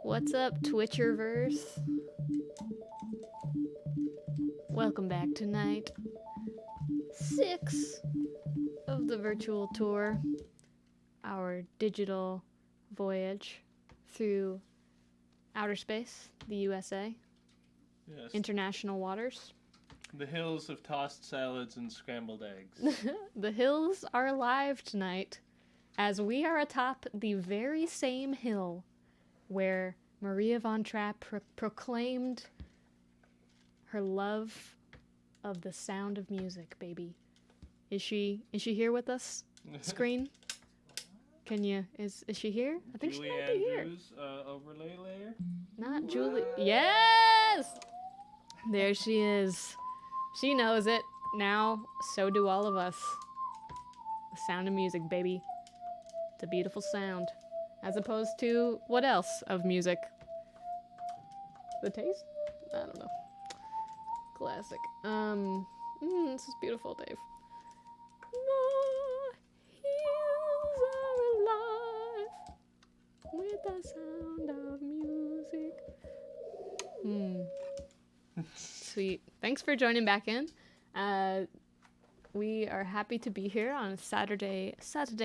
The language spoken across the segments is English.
What's up, Twitcherverse? Welcome back to night 6 of the virtual tour, our digital voyage through outer space, the USA, Yes. international waters. The hills of tossed salads and scrambled eggs. The hills are alive tonight, as we are atop the very same hill where Maria von Trapp proclaimed her love of the sound of music, baby. Is she here with us? Screen? Can you, is she here? I think Julie she might be here. Andrews, overlay layer. Not Julie. Yes! There she is. She knows it. Now, so do all of us. The sound of music, baby. It's a beautiful sound. As opposed to what else of music? The taste? I don't know. Classic. This is beautiful, Dave. The hills are alive with the sound of music. Sweet. Thanks for joining back in. We are happy to be here on a Saturday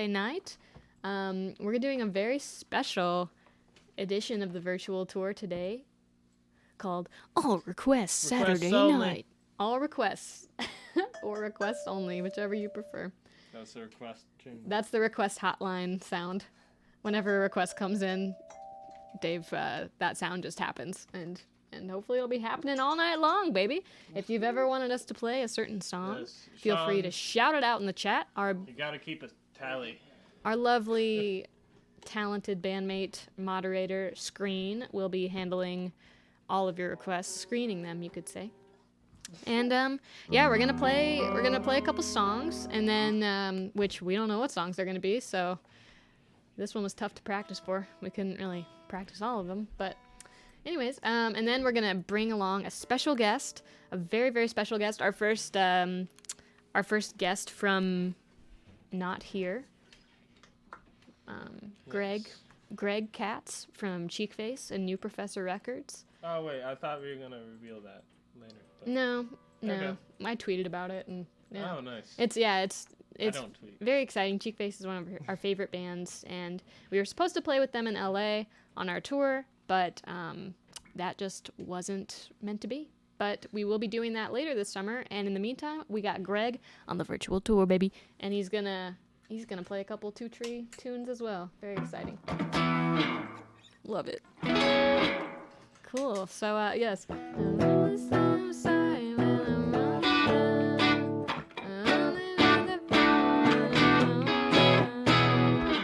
night. We're doing a very special edition of the virtual tour today called All Requests Saturday Night. All requests. Or requests only, whichever you prefer. That's the request jingle. That's the request hotline sound. Whenever a request comes in, Dave, that sound just happens. And hopefully it'll be happening all night long, baby. If you've ever wanted us to play a certain song, Yes, feel free to shout it out in the chat. You gotta keep a tally. Our lovely, talented bandmate, moderator, Screen, will be handling all of your requests, screening them, you could say. And yeah, we're gonna play a couple songs, and then which we don't know what songs they're gonna be. So this one was tough to practice for. We couldn't really practice all of them, but anyways, and then we're gonna bring along a special guest, a very, very special guest. Our first guest from not here. Greg Katz from Cheekface and New Professor Records. Oh wait, I thought we were gonna reveal that later. But... No. Okay. I tweeted about it, and yeah. Oh, nice. It's I don't tweet. very exciting. Cheekface is one of our favorite bands, and we were supposed to play with them in LA on our tour, but that just wasn't meant to be. But we will be doing that later this summer, and in the meantime, we got Greg on the virtual tour, baby, and he's gonna play a couple Two Tree tunes as well. Very exciting. Love it. Cool. So yes.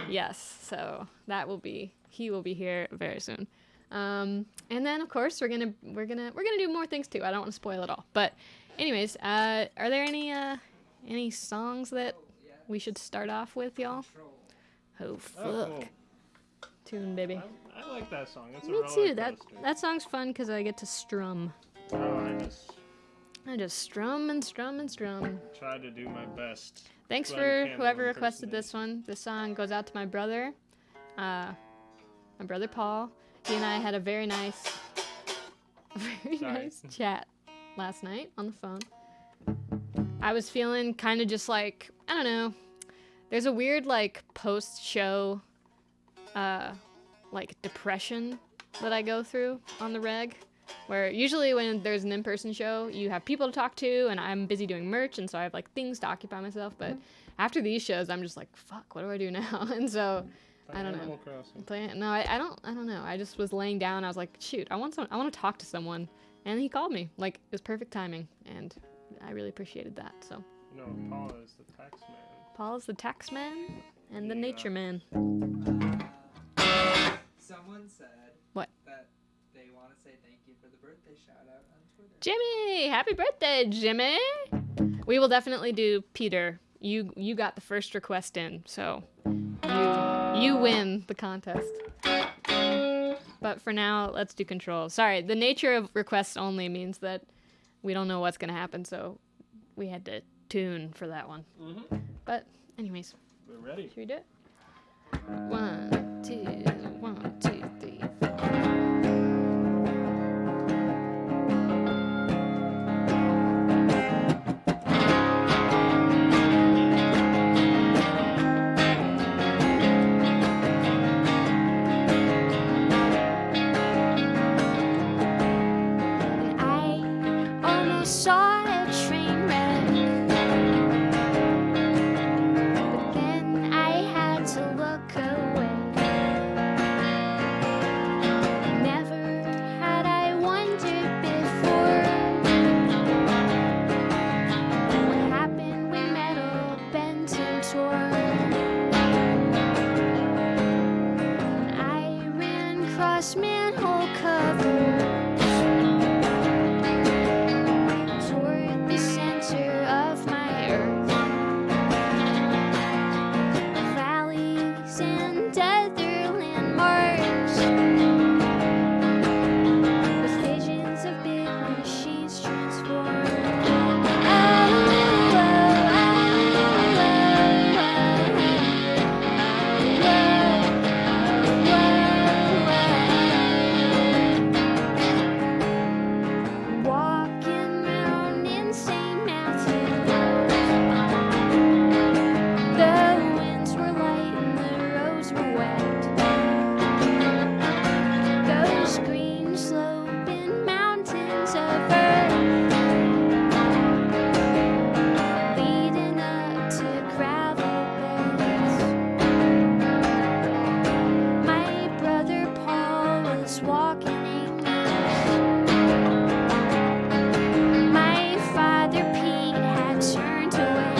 Yes. So he will be here very soon. And then of course we're gonna do more things too. I don't want to spoil it all. But anyways, are there any songs that we should start off with, y'all? Oh fuck. Oh, cool. Tune, baby. I like that song. It's Me a roller too. coaster. That song's fun because I get to strum. Oh, I just strum and strum and strum. try to do my best. Thanks Glenn for Campbell whoever requested this impersonation. one. This song goes out to my brother, Paul. He and I had a very nice chat last night on the phone. I was feeling kind of just like, I don't know. There's a weird like post-show like depression that I go through on the reg, where usually when there's an in-person show, you have people to talk to, and I'm busy doing merch, and so I have like things to occupy myself. But after these shows, I'm just like, fuck, what do I do now? And so I don't know. I don't know. I just was laying down. I was like, shoot, I want to talk to someone, and he called me. Like, it was perfect timing, and I really appreciated that. So You know, Paul is the tax man. Paul is the tax man and the nature man. Someone said What? that they want to say thank you for the birthday shout out on Twitter. Jimmy, happy birthday, Jimmy. We will definitely do Peter. You got the first request in, so you win the contest. But for now, let's do Control. Sorry, the nature of requests only means that we don't know what's going to happen, so we had to tune for that one. Mm-hmm. But anyways, We're ready. should we do it? 1, 2, 1, 2, 3, 4. across manhole covers toward the center of my earth. Valleys and other landmarks with visions of big machines transformed. Walking round insane mountains. The winds were light and the roads were wet. Those green sloping mountains of earth leading up to gravel beds. My brother Paul was walking aimless. My father Pete had turned away.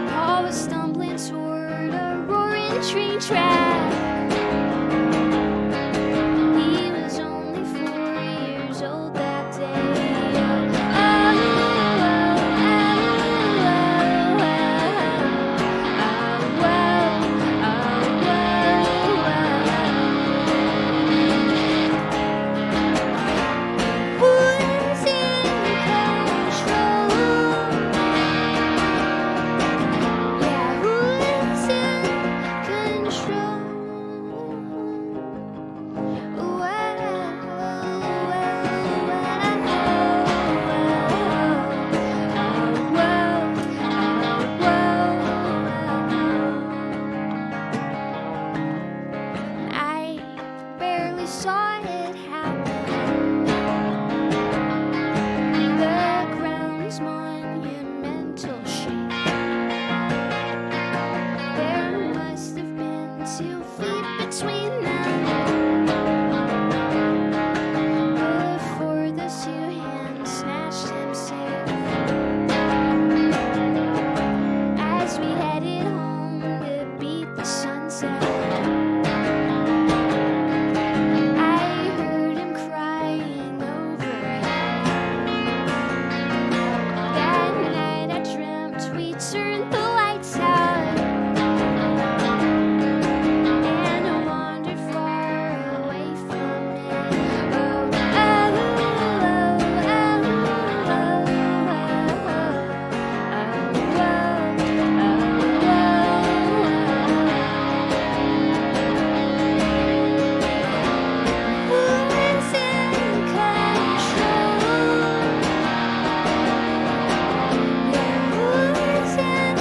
Paul was stumbling toward a roaring train track. He was only 4 years old that day. Who's in control? Yeah, who's in control? I barely saw it happen. The ground's monumental shape. There must have been 2 feet between them before the 2 hands snatched him safe. As we headed home to beat the sunset, I heard him crying overhead. That night I dreamt we turned the lights out and I wandered far away from it. Who's in control? Yeah, who's in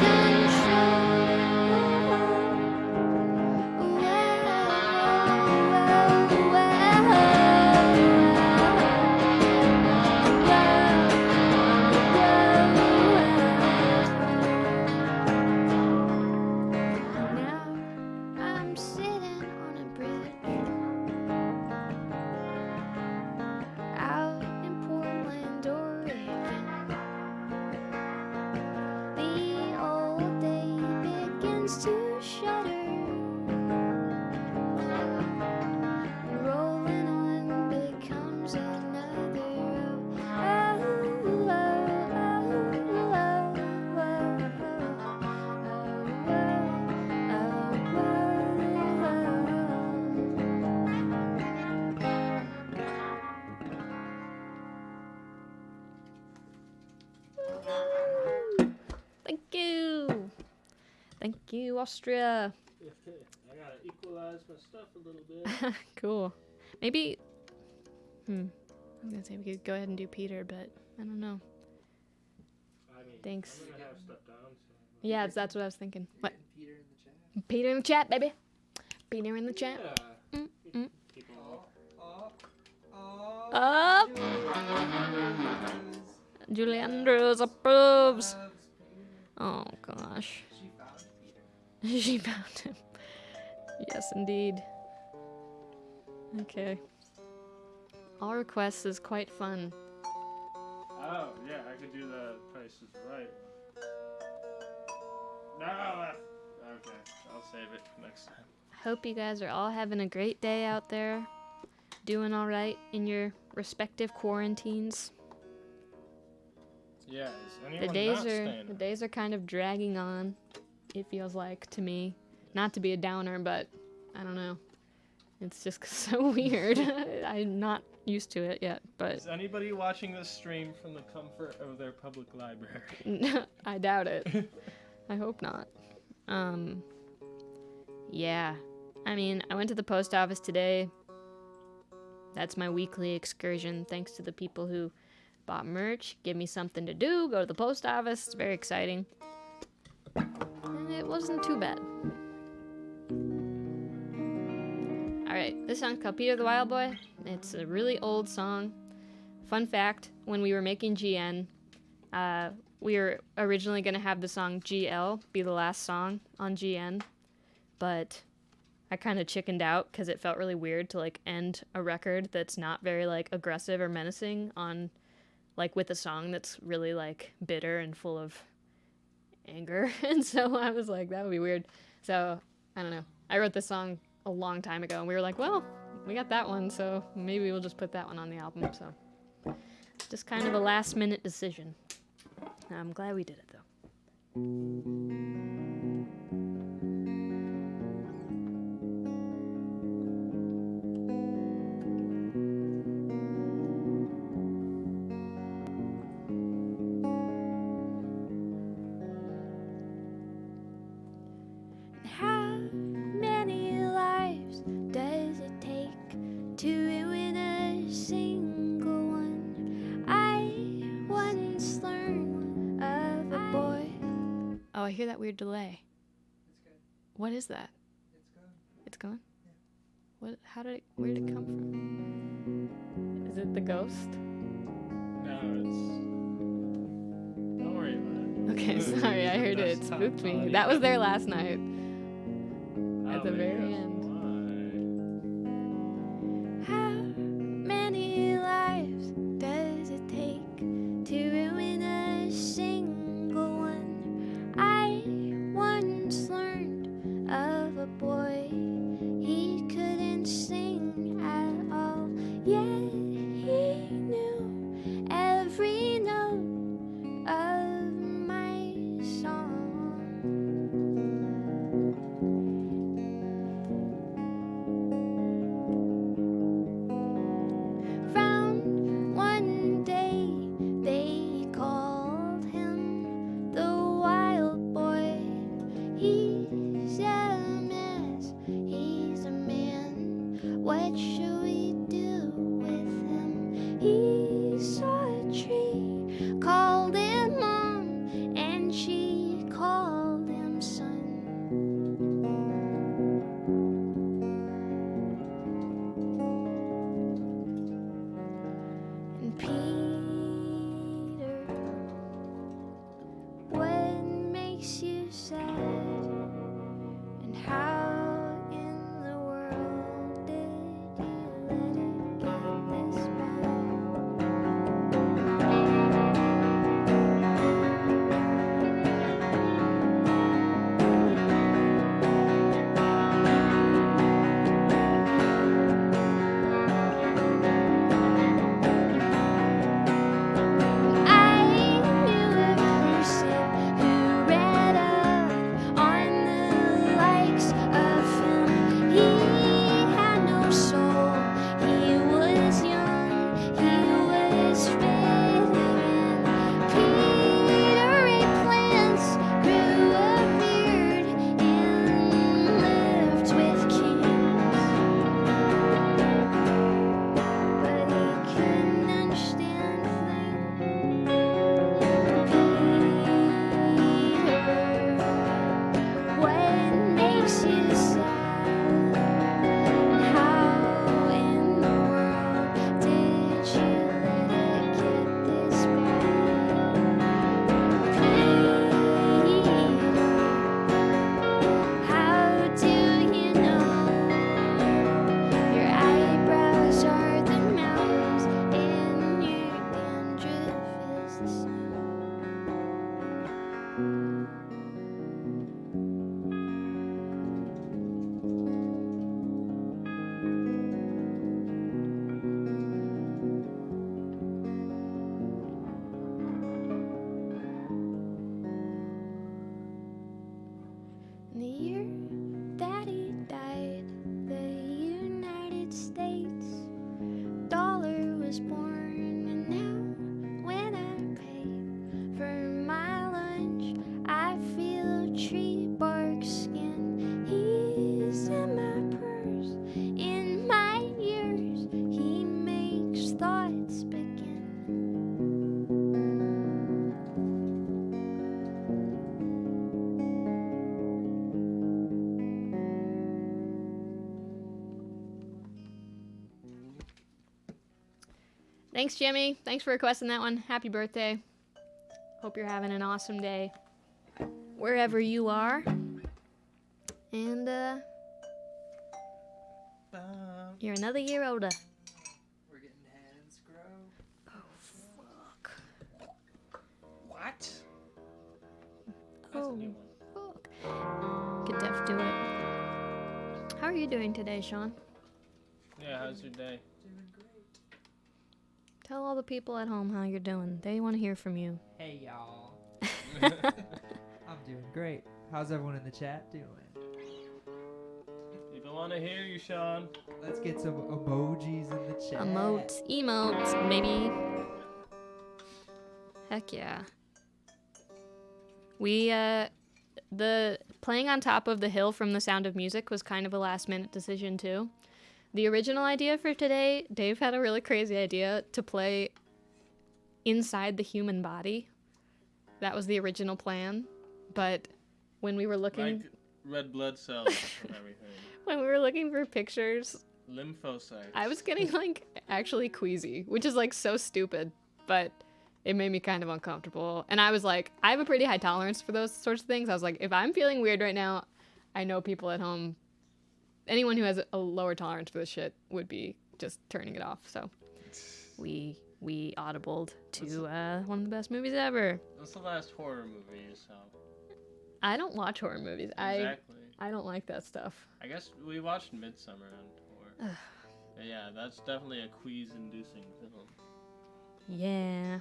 control? Now I'm sitting on a bridge out in Portland, Oregon. The old day begins to shudder. Rolling on becomes another. Thank you. Thank you, Austria. I gotta equalize my stuff a little bit. Cool. Maybe. I'm gonna say we could go ahead and do Peter, but I don't know. I mean, Thanks. I'm gonna have stuff down. So. Yeah, that's what I was thinking. What? Peter in the chat. Peter in the chat, baby. Peter in the chat. Yeah. Mm. People Oh, Up. Julie Andrews approves. Oh gosh. She found Peter. She found him. Yes, indeed. Okay. All requests is quite fun. Oh, yeah, I could do the Price is Right. No, Okay, I'll save it for next time. Hope you guys are all having a great day out there, doing all right in your respective quarantines. Yeah, is The anyone days not are staying? the days are kind of dragging on. It feels like to me, not to be a downer, but I don't know. It's just so weird. I'm not used to it yet, but Is anybody watching this stream from the comfort of their public library? I doubt it. I hope not. Yeah. I mean, I went to the post office today. That's my weekly excursion, thanks to the people who bought merch, give me something to do, go to the post office. It's very exciting. And it wasn't too bad. Alright, this song's called Peter the Wild Boy. It's a really old song. Fun fact, when we were making GN, we were originally going to have the song GL be the last song on GN, but I kind of chickened out because it felt really weird to like end a record that's not very like aggressive or menacing on like with a song that's really like bitter and full of anger. And so I was like, that would be weird. So I don't know. I wrote this song a long time ago and we were like, well, we got that one, so maybe we'll just put that one on the album. So just kind of a last minute decision. I'm glad we did it though. How many lives does it take to ruin a single one? I once learned of a boy. Oh, I hear that weird delay. It's good. What is that? It's good. It's gone? Yeah. What? How did it? Where did it come from? Is it the ghost? No, it's. Don't worry about it. Okay, sorry, I heard it. It spooked me. That was there last night. At the very end. How many lives does it take to ruin a single one? I once learned of a boy, he couldn't sing at all, yet he knew every note of my song. Found one day, they called him the wild boy. He's a mess, he's a man. What should we do with him? He saw a tree, called him mom, and she called him son. And Peter, what makes you sad? And how in the world did you Thanks, Jimmy. Thanks for requesting that one. Happy birthday. Hope you're having an awesome day wherever you are. And, you're another year older. We're getting hands grow. Oh, fuck. What? That's Oh, a new one. fuck. Could def do it. How are you doing today, Sean? Yeah, how's your day? Doing great. Tell all the people at home how you're doing. They want to hear from you. Hey, y'all. I'm doing great. How's everyone in the chat doing? People want to hear you, Sean. Let's get some emojis in the chat. Emotes, maybe. Heck yeah. We, the playing on top of the hill from The Sound of Music was kind of a last minute decision too. The original idea for today, Dave had a really crazy idea to play inside the human body. That was the original plan, but when we were looking, Like red blood cells and everything. when we were looking for pictures, Lymphocytes. I was getting like actually queasy, which is like so stupid, but it made me kind of uncomfortable. And I was like, I have a pretty high tolerance for those sorts of things. I was like, if I'm feeling weird right now, I know people at home, anyone who has a lower tolerance for this shit would be just turning it off. So we audibled to one of the best movies ever. What's the last horror movie you saw? I don't watch horror movies. Exactly. I don't like that stuff. I guess we watched Midsummer on tour. But yeah, that's definitely a quease-inducing film. Yeah.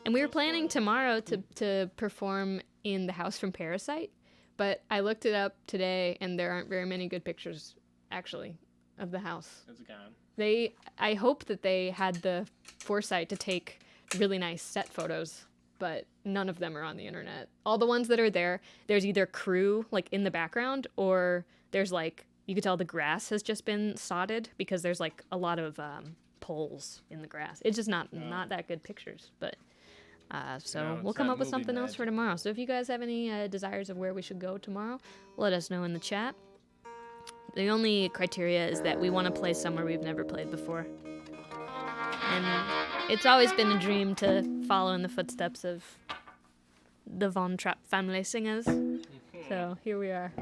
And we were So planning spoiled. tomorrow to perform in the house from Parasite, but I looked it up today and there aren't very many good pictures actually of the house. It's gone. I hope that they had the foresight to take really nice set photos, but none of them are on the internet. All the ones that are there's either crew like in the background or there's like, you could tell the grass has just been sodded because there's like a lot of poles in the grass. It's just not that good pictures, but so No, we'll it's come not up with movie something else for magic. tomorrow. So if you guys have any desires of where we should go tomorrow, let us know in the chat. The only criteria is that we want to play somewhere we've never played before. And it's always been a dream to follow in the footsteps of the Von Trapp family singers. So here we are.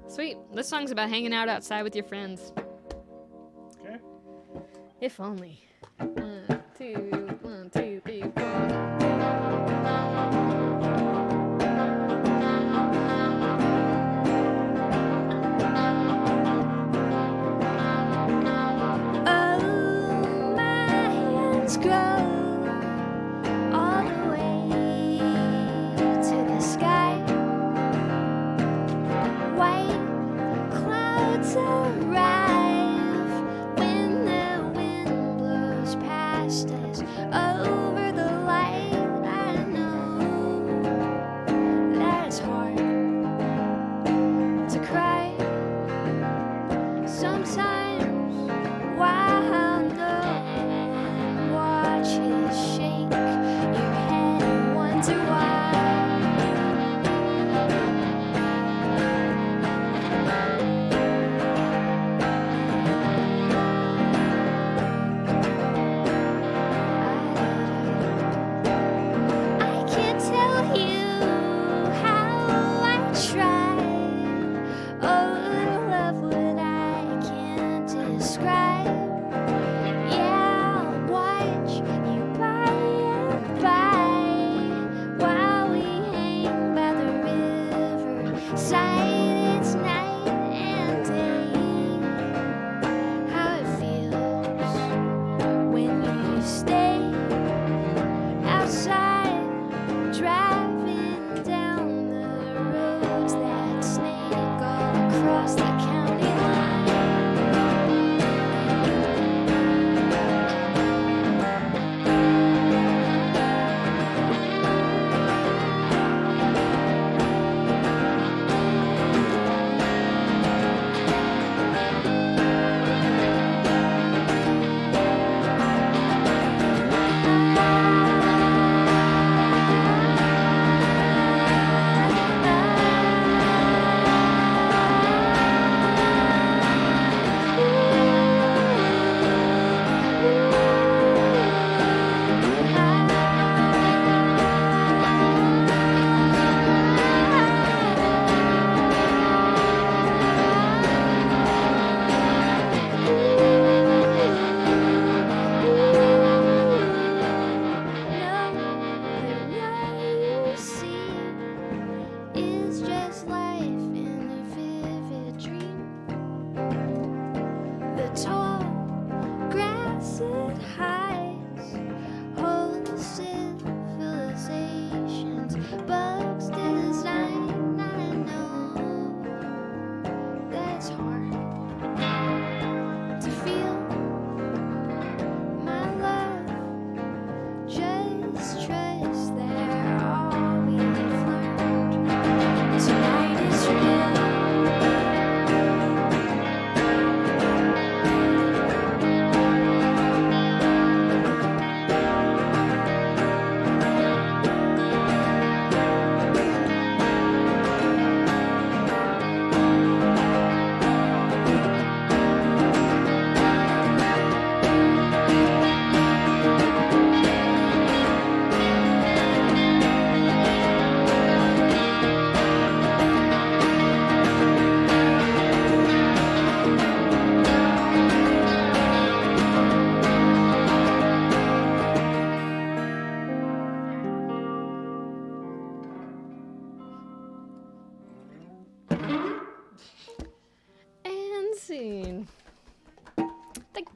Sweet. This song's about hanging out outside with your friends. Okay. If only. 1, 2, 3, 4. Oh, my hands grow all the way to the sky. White clouds arrive when the wind blows past.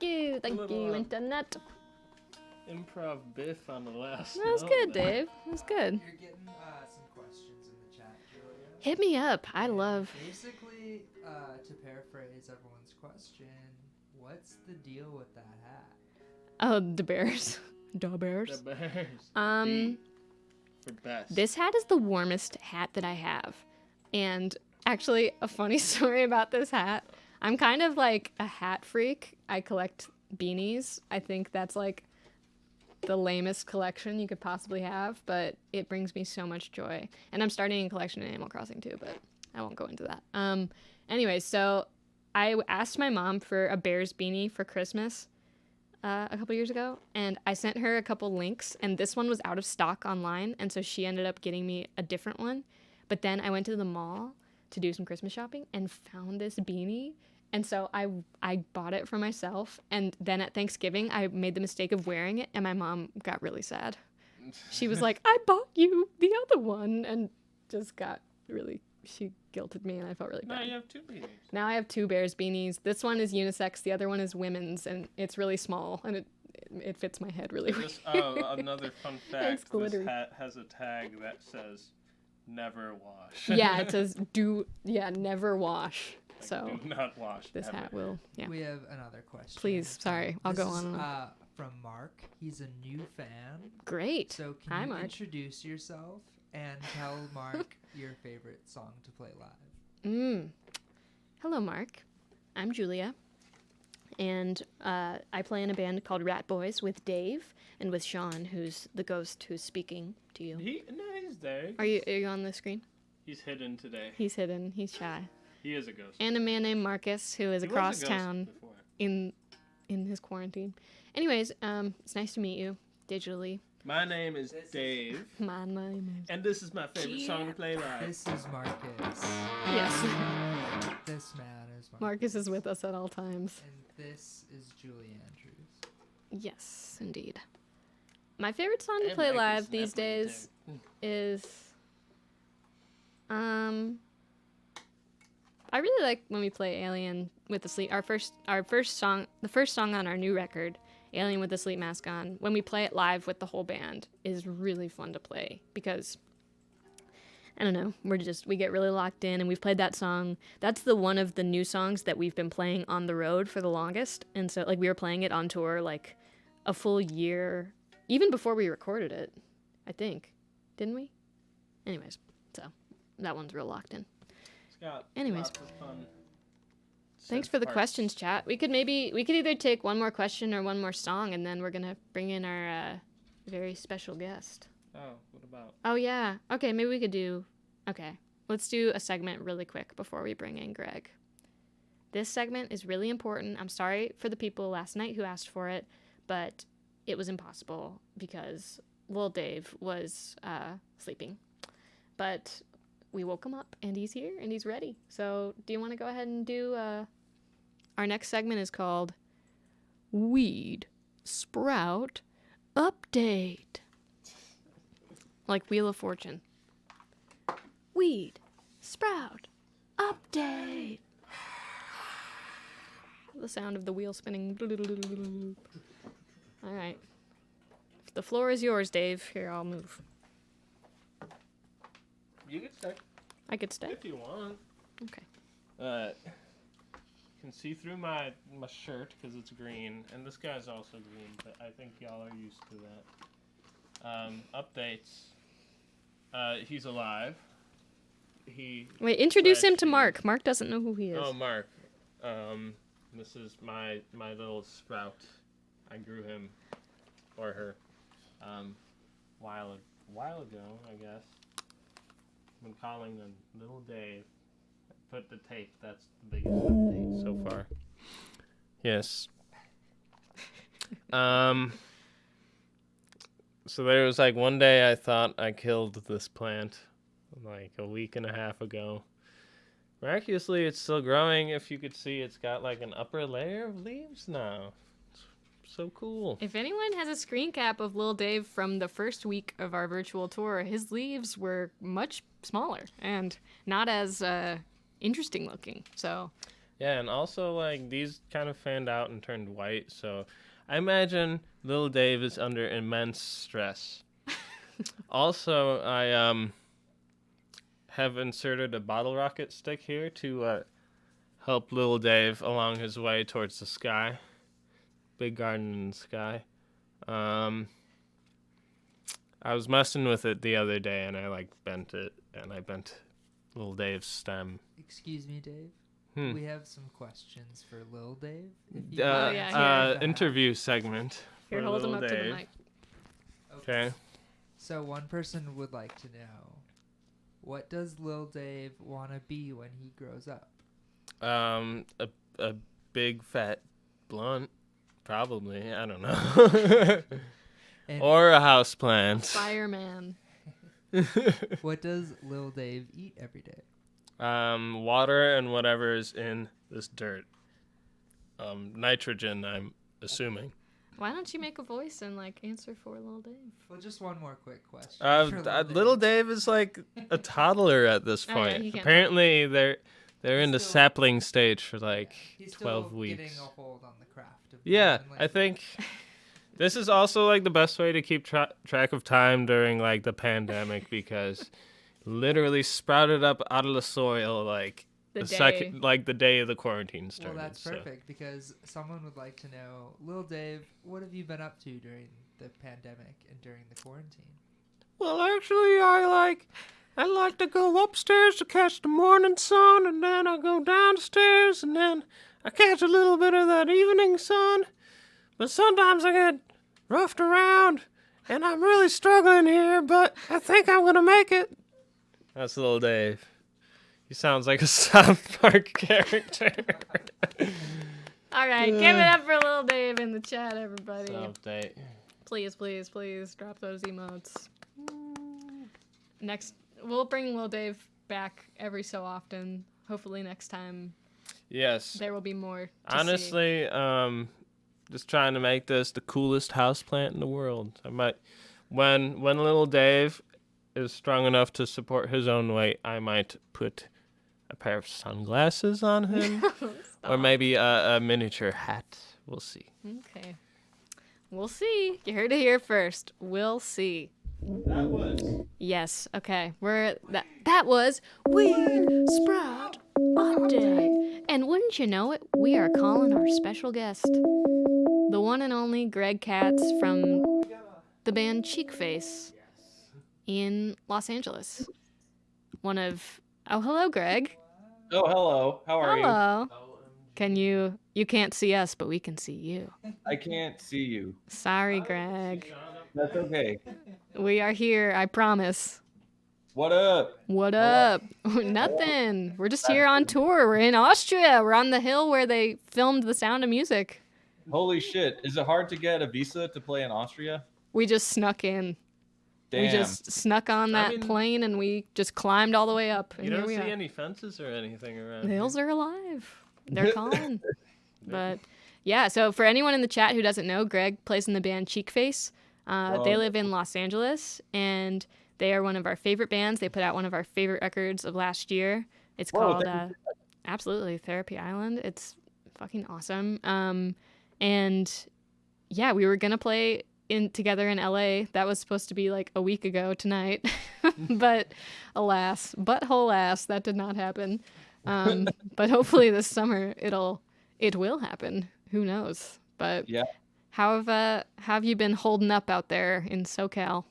Thank you, little, internet. Improv biff on the last. That was note good, there. Dave. That was good. You're getting some questions in the chat, Julia. Hit me up. I And love. Basically, to paraphrase everyone's question, what's the deal with that hat? Oh, the bears. Da bears. The bears. Um, For best. This hat is the warmest hat that I have. And actually, a funny story about this hat. I'm kind of like a hat freak. I collect beanies. I think that's like the lamest collection you could possibly have, but it brings me so much joy. And I'm starting a collection in Animal Crossing too, but I won't go into that. Anyway, so I asked my mom for a bear's beanie for Christmas a couple years ago, and I sent her a couple links, and this one was out of stock online, and so she ended up getting me a different one. But then I went to the mall to do some Christmas shopping and found this beanie. And so I bought it for myself, and then at Thanksgiving, I made the mistake of wearing it, and my mom got really sad. She was like, I bought you the other one, and just got really, she guilted me, and I felt really Now bad. you have two beanies. Now I have two bears beanies. This one is unisex, the other one is women's, and it's really small, and it fits my head really well. Another fun It's fact. This glittery. hat has a tag that says "Never wash." Yeah, it says never wash. Like, So do not wash. this ever. hat will, yeah. We have another question. Please, sorry, I'll This go is, on and on. From Mark. He's a new fan. Great. So can Hi, you Mark. introduce yourself and tell Mark your favorite song to play live? Hello, Mark. I'm Julia, and I play in a band called Ratboys with Dave and with Sean, who's the ghost who's speaking to you. He's there. Are you on the screen? He's hidden today. He's hidden. He's shy. He is a ghost. And a man named Marcus who is He was a across ghost town before. in his quarantine. Anyways, it's nice to meet you digitally. My name is Dave, My name is. and this is my favorite song to play live. This is Marcus. Yes. This man is Marcus. Marcus is with us at all times. And this is Julie Andrews. Yes, indeed. My favorite song to And play Mike is live these never days is I really like when we play Alien with the sleep the first song on our new record, Alien with the Sleep Mask On. When we play it live with the whole band is really fun to play because I don't know, we get really locked in, and we've played that song. That's the one of the new songs that we've been playing on the road for the longest. And so like we were playing it on tour like a full year even before we recorded it, I think. Didn't we? Anyways, so that one's real locked in. It's got Anyways. lots of fun Thanks synth for the parts. questions, chat. We could either take one more question or one more song, and then we're gonna bring in our very special guest. Oh, what about? Oh yeah. Okay, maybe we could do. Okay, let's do a segment really quick before we bring in Greg. This segment is really important. I'm sorry for the people last night who asked for it, but it was impossible because little Dave was sleeping. But we woke him up, and he's here, and he's ready. So do you want to go ahead and do... Our next segment is called Weed Sprout Update. Like Wheel of Fortune. Weed Sprout Update. The sound of the wheel spinning. All right. The floor is yours, Dave. Here, I'll move. You can stay I could stay. if you want. Okay. You can see through my shirt because it's green, and this guy's also green, but I think y'all are used to that. Updates. He's alive. Wait, introduce him to Slash Mark. Mark doesn't know who he is. Oh, Mark. This is my little sprout. I grew him or her while ago, I guess. Been calling him Little Dave. Put the tape. That's the biggest update so far. Yes. So there was like one day I thought I killed this plant like a week and a half ago. Miraculously, it's still growing. If you could see, it's got like an upper layer of leaves now. It's so cool. If anyone has a screen cap of Lil Dave from the first week of our virtual tour, his leaves were much smaller and not as interesting looking. So Yeah, and also like these kind of fanned out and turned white, so I imagine little Dave is under immense stress. Also, I have inserted a bottle rocket stick here to help little Dave along his way towards the sky. Big garden in the sky. I was messing with it the other day and I like bent it and I bent little Dave's stem. Excuse me, Dave. Hmm. We have some questions for Lil Dave. If Uh, you Oh, could yeah, answer here. that. interview segment. Here, for hold him little up to the Dave. mic. Okay. So one person would like to know, what does Lil Dave want to be when he grows up? A big fat blunt, probably. I don't know. And Or a house plant. Fireman. what does Lil Dave eat every day? Water and whatever is in this dirt. Nitrogen, I'm assuming. Why don't you make a voice and like answer for little Dave? Well, just one more quick question. for Little Dave is like a toddler at this Oh, yeah, point. he can't Apparently, they're in the still- sapling stage for like He's 12 still weeks. getting a hold on the craft of Yeah, being, I think this is also like the best way to keep track of time during like the pandemic because literally sprouted up out of the soil like The day. second, like the day of the quarantine started. Well, that's so. perfect because someone would like to know, Lil Dave, what have you been up to during the pandemic and during the quarantine? Well, actually, I like to go upstairs to catch the morning sun, and then I go downstairs, and then I catch a little bit of that evening sun. But sometimes I get roughed around, and I'm really struggling here, but I think I'm gonna make it. That's little Dave. He sounds like a South Park character. All right, give it up for little Dave in the chat, everybody. Update. Please, please, please drop those emotes. Next, we'll bring Lil Dave back every so often. Hopefully next time Yes. there will be more to see. Honestly, just trying to make this the coolest houseplant in the world. I might, when little Dave is strong enough to support his own weight, I might put a pair of sunglasses on him, or maybe a miniature hat. We'll see. Okay. We'll see. You heard it here first. We'll see. That was. Yes. Okay. That was Weed Sprout Update. And wouldn't you know it, we are calling our special guest, the one and only Greg Katz from the band Cheekface in Los Angeles. Oh, hello, Greg. Oh, hello. How are you? Hello. You can't see us, but we can see you. I can't see you. Sorry, Greg. That's okay. We are here, I promise. What up? What up? Nothing. We're just here on tour. We're in Austria. We're on the hill where they filmed The Sound of Music. Holy shit. Is it hard to get a visa to play in Austria? We just snuck in. Damn. We just snuck on that mean- plane and we just climbed all the way up. And You here don't we see are. any fences or anything around. The here. hills are alive. They're calling. But yeah, so for anyone in the chat who doesn't know, Greg plays in the band Cheekface. They live in Los Angeles, and they are one of our favorite bands. They put out one of our favorite records of last year. It's Whoa, called thank absolutely Therapy Island. It's fucking awesome. And yeah, we were gonna play together in LA. That was supposed to be like a week ago tonight, but alas, that did not happen. But hopefully this summer it will happen. Who knows? But Yeah. how have you been holding up out there in SoCal?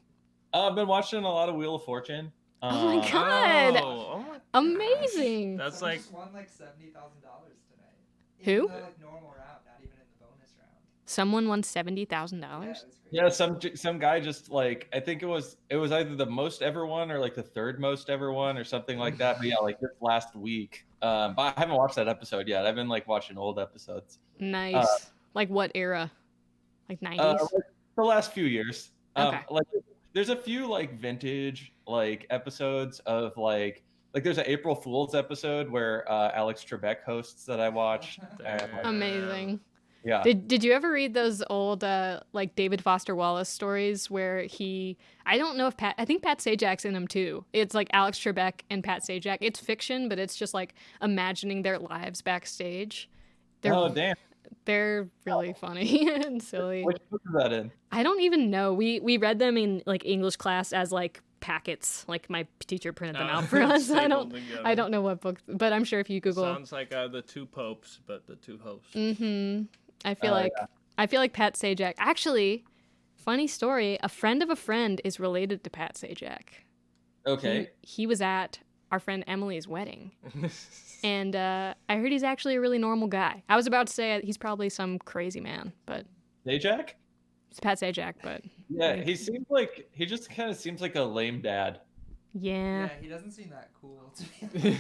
I've been watching a lot of Wheel of Fortune. Oh my God. Oh my Amazing. That's like just won like $70,000 tonight. Who? In the, like, normal round, not even in the bonus round. Someone won $70,000. Yeah, it was crazy. Yeah, some guy just like I think it was either the most ever one or like the third most ever one or something like that. But yeah, like this last week. But I haven't watched that episode yet. I've been like watching old episodes. Nice. Like what era? Like 90s? Like, the last few years. Okay. Like there's a few like vintage like episodes of like there's an April Fool's episode where Alex Trebek hosts that I watched. Damn. Amazing. Yeah. Did you ever read those old like David Foster Wallace stories where I don't know if I think Pat Sajak's in them too. It's like Alex Trebek and Pat Sajak. It's fiction, but it's just like imagining their lives backstage. Oh, damn. They're really funny and silly. Which book is that in? I don't even know. We read them in like English class as like packets. Like my teacher printed them out for us. I don't know what book, but I'm sure if you Google. Sounds like the two popes, but the two hosts. Mm-hmm. I feel like Pat Sajak. Actually, funny story. A friend of a friend is related to Pat Sajak. Okay. He was at our friend Emily's wedding, and I heard he's actually a really normal guy. I was about to say he's probably some crazy man, but Sajak? it's Pat Sajak. But Yeah, he just kind of seems like a lame dad. yeah. Yeah, he doesn't seem that cool to me.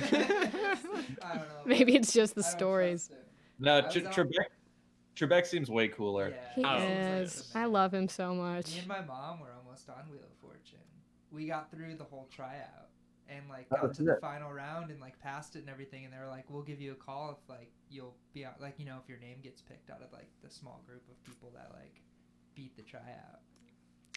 I don't know. Maybe it's just the I don't stories. trust him. No, I was on- Trebek seems way cooler. Yeah, He Oh. seems is. like the I man. love him so much. Me and my mom were almost on Wheel of Fortune. We got through the whole tryout and like Oh, got to the shit. final round and like passed it and everything. And they were like, "We'll give you a call if like you'll be out, like if your name gets picked out of like the small group of people that like beat the tryout."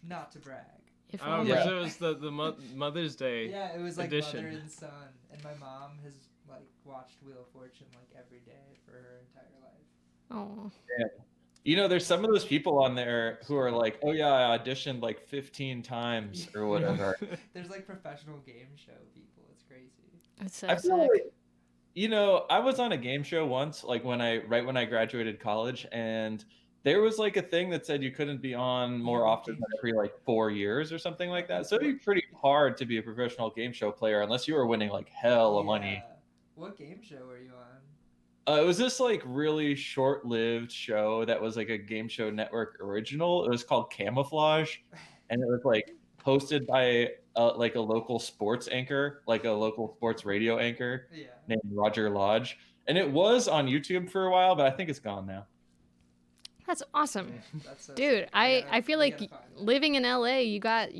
Not to brag. If Oh, only. because it was the Mother's Day. Yeah, it was like edition. mother and son, and my mom has like watched Wheel of Fortune like every day for her entire life. Oh. There's some of those people on there who are like, oh yeah, I auditioned like 15 times or whatever. There's like professional game show people. It's crazy. It's so I feel sick. like, I was on a game show once, like right when I graduated college, and there was like a thing that said you couldn't be on more often than every like 4 years or something like that. So it'd be pretty hard to be a professional game show player unless you were winning like hell of money. Yeah. What game show were you on? It was this like really short-lived show that was like a Game Show Network original. It was called Camouflage, and it was like hosted by like a local sports anchor, like a local sports radio anchor Yeah. named Roger Lodge. And it was on YouTube for a while, but I think it's gone now. That's awesome. That's so Dude, sick. I feel we like gotta find that. living in LA, you got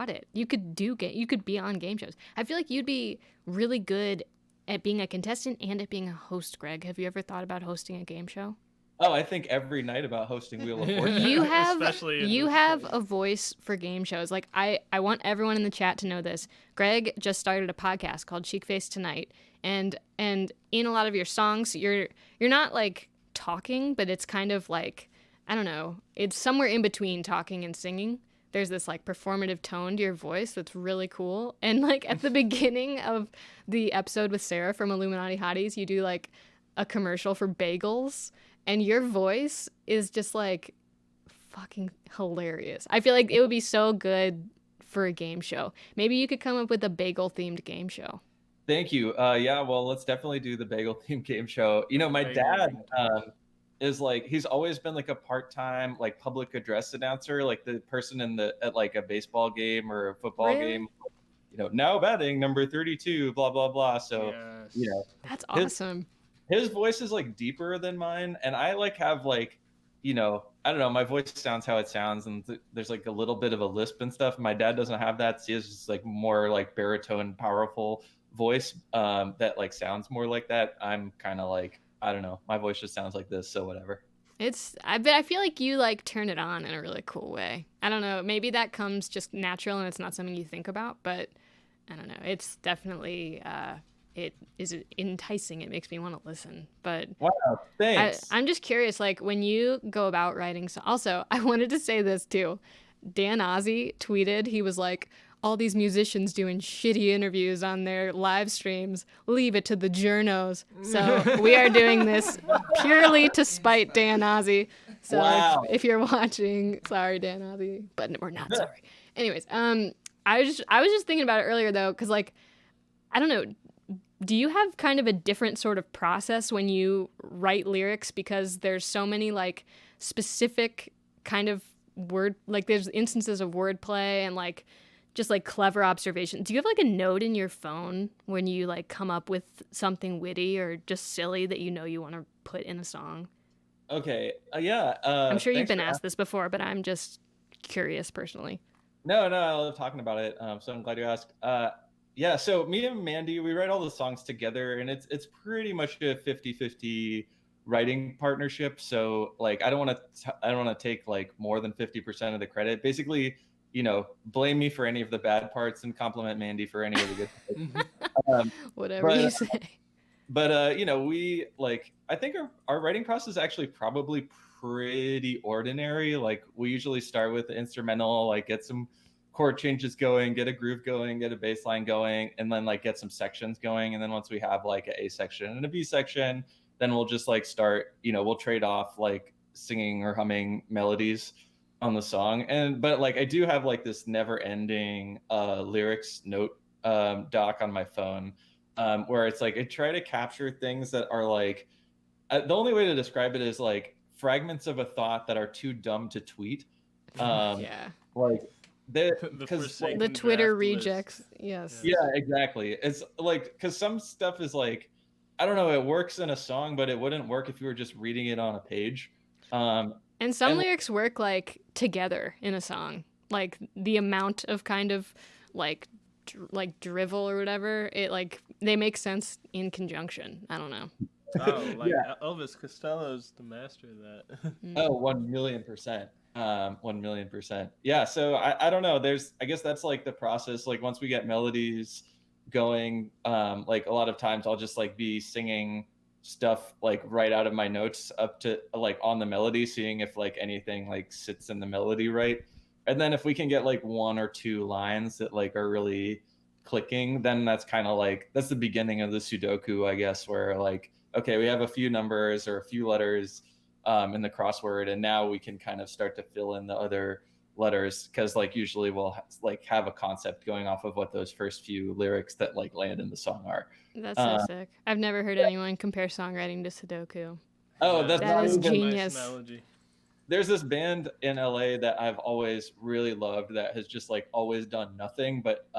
it. You could you could be on game shows. I feel like you'd be really good at being a contestant and at being a host, Greg. Have you ever thought about hosting a game show? Oh, I think every night about hosting Wheel of Fortune. You have Especially in you this have place. a voice for game shows. Like I want everyone in the chat to know this. Greg just started a podcast called Cheekface Tonight, and in a lot of your songs, you're not like talking, but it's kind of like, I don't know, it's somewhere in between talking and singing. There's this like performative tone to your voice that's really cool. And like at the beginning of the episode with Sarah from Illuminati Hotties, you do like a commercial for bagels, and your voice is just like fucking hilarious. I feel like it would be so good for a game show. Maybe you could come up with a bagel themed game show. Thank you. Yeah, well, let's definitely do the bagel themed game show. My Bagel dad themed. is like, he's always been like a part-time like public address announcer, like the person at like a baseball game or a football Really? game. Now batting number 32, blah blah blah. So Yes. That's His- awesome. his voice is like deeper than mine, and I like have like, I don't know, my voice sounds how it sounds, and there's like a little bit of a lisp and stuff. My dad doesn't have that. So he has just like more like baritone, powerful voice that like sounds more like that. I'm kind of like, I don't know, my voice just sounds like this, so whatever. I feel like you like turn it on in a really cool way. I don't know, maybe that comes just natural and it's not something you think about, but I don't know. It's definitely it is enticing. It makes me want to listen. But Wow, thanks. I'm just curious, like when you go about writing. So also, I wanted to say this too. Dan Ozzie tweeted, he was like, all these musicians doing shitty interviews on their live streams, leave it to the journos. So we are doing this purely to spite Dan Ozzie. So Wow. if you're watching, sorry Dan Ozzie, but we're not sorry. Anyways, I was just thinking about it earlier though, because like, I don't know, do you have kind of a different sort of process when you write lyrics, because there's so many like specific kind of word, like there's instances of wordplay and like just like clever observations. Do you have like a note in your phone when you like come up with something witty or just silly that you want to put in a song? Okay. Yeah. I'm sure you've thanks been for asked this before, but I'm just curious personally. No, I love talking about it. So I'm glad you asked. Yeah, so me and Mandy, we write all the songs together, and it's pretty much a 50-50 writing partnership, so like I don't want to take like more than 50% of the credit. Basically, blame me for any of the bad parts and compliment Mandy for any of the good parts. Whatever but you say. we like, I think our writing process is actually probably pretty ordinary. Like we usually start with the instrumental, like get some chord changes going, get a groove going, get a bass line going, and then like get some sections going. And then once we have like a section and a B section, then we'll just like start, we'll trade off like singing or humming melodies on the song. But like I do have like this never ending lyrics note doc on my phone, where it's like I try to capture things that are like, the only way to describe it is like fragments of a thought that are too dumb to tweet. Yeah. Like because The Twitter rejects. Yes. Yeah, exactly. It's like, because some stuff is like, I don't know, it works in a song, but it wouldn't work if you were just reading it on a page. And some lyrics work like together in a song. Like the amount of kind of like drivel or whatever, it like they make sense in conjunction. I don't know. Oh, like Elvis Costello's the master of that. Oh, 1,000,000%. 1,000,000%. Yeah. So I don't know. I guess that's like the process. Like once we get melodies going, like a lot of times I'll just like be singing stuff like right out of my notes up to like on the melody, seeing if like anything like sits in the melody right. And then if we can get like one or two lines that like are really clicking, then that's kind of like, that's the beginning of the Sudoku, I guess, where like, okay, we have a few numbers or a few letters in the crossword, and now we can kind of start to fill in the other letters, because like usually we'll have a concept going off of what those first few lyrics that like land in the song are. That's so sick. I've never heard anyone compare songwriting to Sudoku. Oh, Yeah, that's That is not even- genius. Nice analogy. There's this band in LA that I've always really loved that has just like always done nothing but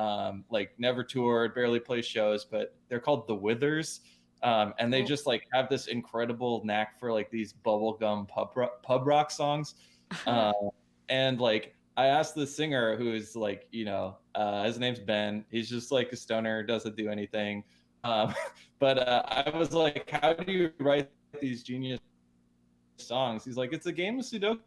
like never toured, barely play shows, but they're called The Withers. And they just like have this incredible knack for like these bubblegum pub rock songs. And like I asked the singer, who's like, his name's Ben. He's just like a stoner, doesn't do anything. But I was like, how do you write these genius songs? He's like, it's a game of Sudoku.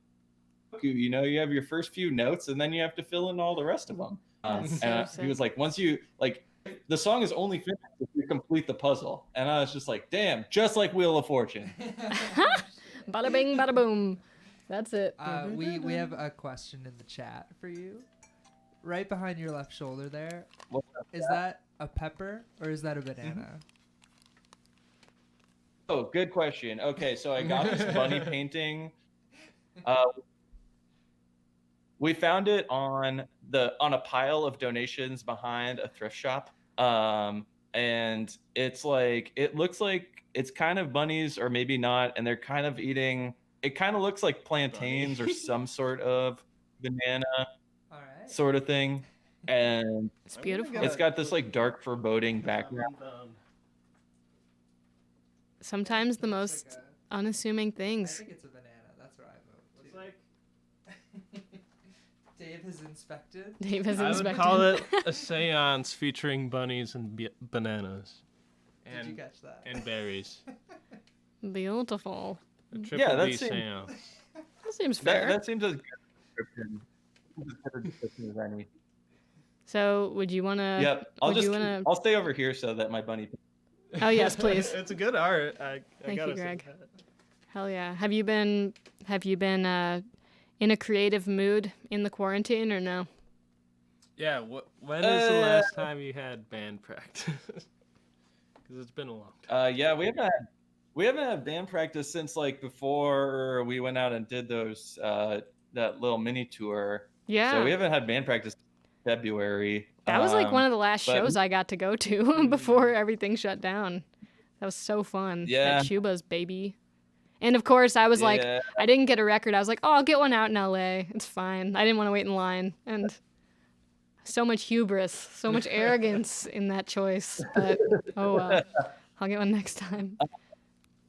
You have your first few notes and then you have to fill in all the rest of them. That's so And sick. he was like, once you like, the song is only finished if you complete the puzzle. And I was just like, damn, just like Wheel of Fortune. Bada bing, bada boom. That's it. We have a question in the chat for you. Right behind your left shoulder there. What's up? Is that a pepper or is that a banana? Oh, good question. Okay, so I got this bunny painting. We found it on a pile of donations behind a thrift shop. And it's like, it looks like it's kind of bunnies or maybe not, and they're kind of eating, it kind of looks like plantains or some sort of banana All right. sort of thing. And It's beautiful. it's got this like dark foreboding background. Sometimes the Looks most like unassuming I things. think it's a banana. That's where I vote. It's Too. like, Dave has inspected. Dave has I would inspected. call it a seance featuring bunnies and bananas. Did you catch that? And berries. Beautiful. A triple that B seems- seance. That seems fair. That seems as good a description. As good a description as any. So, would you want to? Yep. I'll stay over here so that my bunny. Oh, yes, please. It's a good art. I Thank gotta you, say Greg. that. Hell yeah. Have you been in a creative mood in the quarantine or no? Yeah. When is the last time you had band practice? Because it's been a long time. Yeah, we haven't had band practice since like before we went out and did those that little mini tour. Yeah. So we haven't had band practice since February. That was like one of the last but- shows I got to go to before everything shut down. That was so fun. Yeah. At Chuba's, baby. And of course, I was like, Yeah. I didn't get a record. I was like, oh, I'll get one out in LA. It's fine. I didn't want to wait in line. And so much hubris, so much arrogance in that choice. But oh well. I'll get one next time.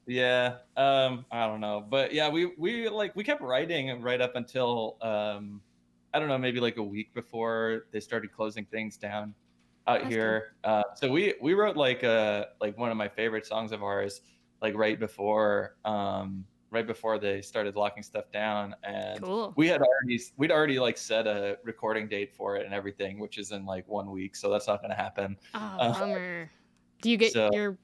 Yeah. I don't know. But yeah, we kept writing right up until I don't know, maybe like a week before they started closing things down out That's here. So we wrote like one of my favorite songs of ours like right before they started locking stuff down, and Cool. we'd already like set a recording date for it and everything, which is in like 1 week, so that's not going to happen. Oh, bummer. Do you get so-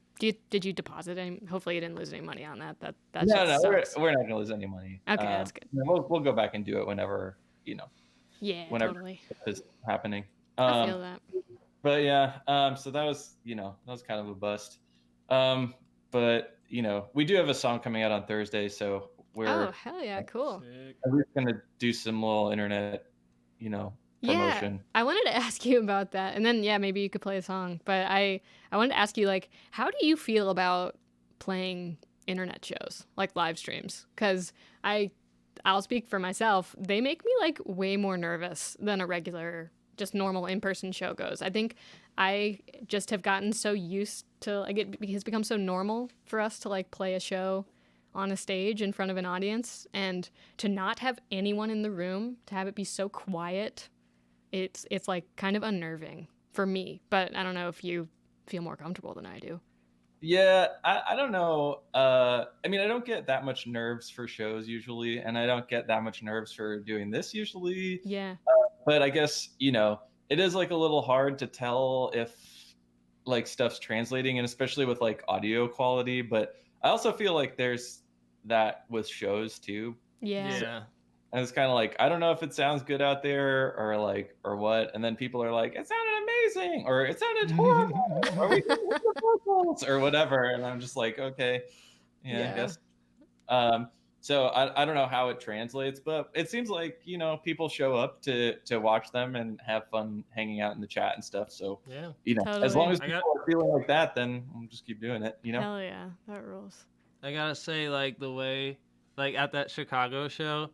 did you deposit any? Hopefully you didn't lose any money on that. That No, just sucks. we're not going to lose any money. Okay, that's good. We'll go back and do it whenever Yeah, whenever totally. it's happening. I feel that. But yeah, so that was kind of a bust. But we do have a song coming out on Thursday, so we're Oh, hell yeah, cool. Sick. we're gonna do some little internet, promotion. Yeah, I wanted to ask you about that, and then maybe you could play a song. But I wanted to ask you, like, how do you feel about playing internet shows, like live streams? Because I'll speak for myself. They make me like way more nervous than a regular, just normal in-person show goes. I think I just have gotten so used to, like, it has become so normal for us to like play a show on a stage in front of an audience, and to not have anyone in the room, to have it be so quiet, it's like kind of unnerving for me. But I don't know if you feel more comfortable than I do. Yeah, I don't know. I mean, I don't get that much nerves for shows usually, and I don't get that much nerves for doing this usually. Yeah. But I guess, it is like a little hard to tell if like stuff's translating, and especially with like audio quality. But I also feel like there's that with shows too. Yeah. Yeah. And it's kind of like, I don't know if it sounds good out there or what. And then people are like, it sounded amazing, or it sounded horrible, or we didn't hit the vocals, or whatever. And I'm just like, okay, I Yeah. guess. So I don't know how it translates, but it seems like, people show up to watch them and have fun hanging out in the chat and stuff. So, Yeah. as long as I people got- are feeling like that, then we'll just keep doing it, Hell yeah, that rules. I gotta say, like, the way, like, at that Chicago show,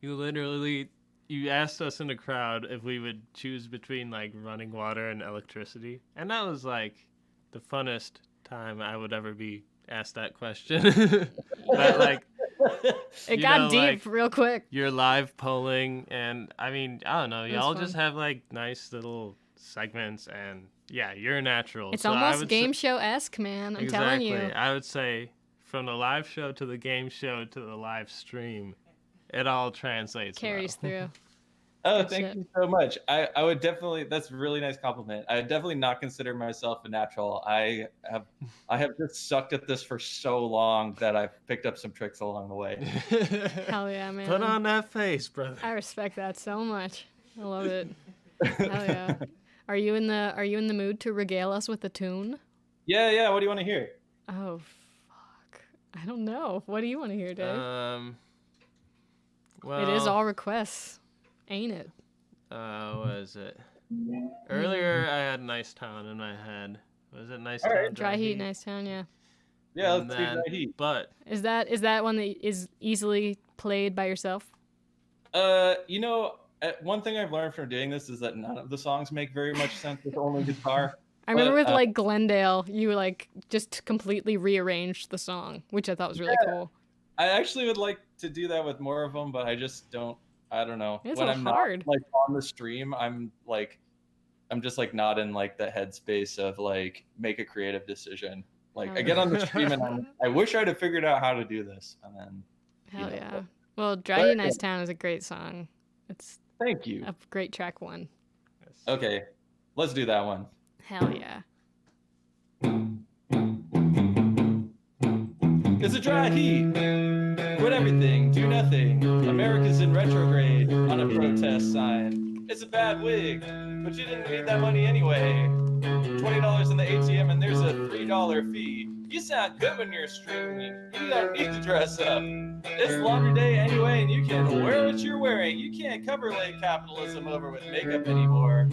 you asked us in the crowd if we would choose between, like, running water and electricity. And that was, like, the funnest time I would ever be asked that question. But, like, It You got know, deep like, real quick. you're live polling, and, I mean, I don't know, It was y'all fun. just have, like, nice little segments, and, yeah, you're a natural. It's So I almost would game show-esque, man. I'm telling you. I would say from the live show to the game show to the live stream, it all translates. Carries through. Oh, Good thank shit. you so much. I would definitely, that's a really nice compliment. I would definitely not consider myself a natural. I have just sucked at this for so long that I've picked up some tricks along the way. well. Hell yeah, man. Put on that face, brother. I respect that so much. I love it. Hell yeah. Are you in the mood to regale us with a tune? Yeah. What do you want to hear? Oh fuck. I don't know. What do you want to hear, Dave? Well, It is all requests, ain't it? What is it? Earlier, I had Nice Town in my head. Was it Nice All Town? right. Dry Heat, Nice Town, yeah. Yeah, And let's do then- Dry Heat. But Is that one that is easily played by yourself? One thing I've learned from doing this is that none of the songs make very much sense with only guitar. I remember But, with like Glendale, you like just completely rearranged the song, which I thought was really cool. I actually would like to do that with more of them, but I just don't. I don't know. It's when so I'm hard. not like on the stream, I'm just like not in like the headspace of like make a creative decision. Like I get on the stream and I wish I'd have figured out how to do this, and then Hell know, yeah. Well, Dry but- Heat, Nice Town is a great song. It's thank you. a great track one. Okay, let's do that one. Hell yeah. It's a dry heat. Quit everything, do nothing. America's in retrograde on a protest sign. It's a bad wig, but you didn't need that money anyway. $20 in the ATM and there's a $3 fee. You sound good when you're streaming. You don't need to dress up. It's laundry day anyway, and you can wear what you're wearing. You can't cover late capitalism over with makeup anymore.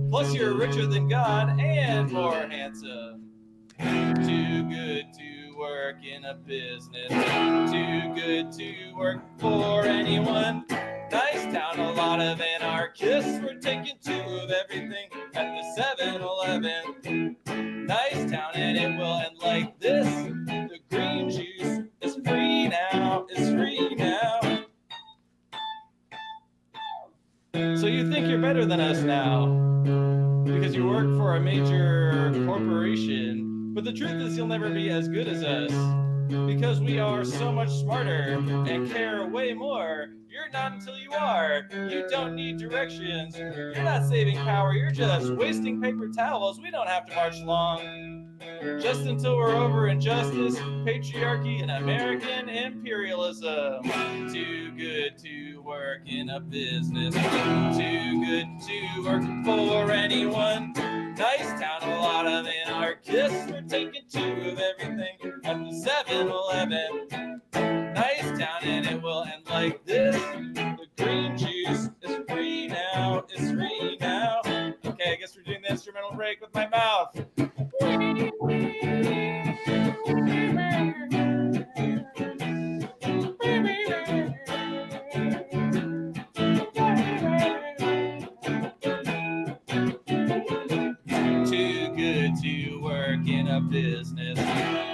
Plus, you're richer than God and more handsome. Too good to work in a business. Too good to work for anyone. Nice town, a lot of anarchists. We're taking two of everything at the 7-Eleven. Nice town, and it will end like this. The green juice is free now. It's free now. So you think you're better than us now because you work for a major corporation, but the truth is you'll never be as good as us. because we are so much smarter and care way more. You're not until you are. You don't need directions. You're not saving power. You're just wasting paper towels. We don't have to march long. Just until we're over injustice, patriarchy, and American imperialism. Too good to work in a business. Too good to work for anyone. Nice town, a lot of anarchists. We're taking two of everything at the 7-Eleven. Nice town, and it will end like this. The green juice is free now. It's free now. Okay, I guess we're doing the instrumental break with my mouth. Too good to work in a business.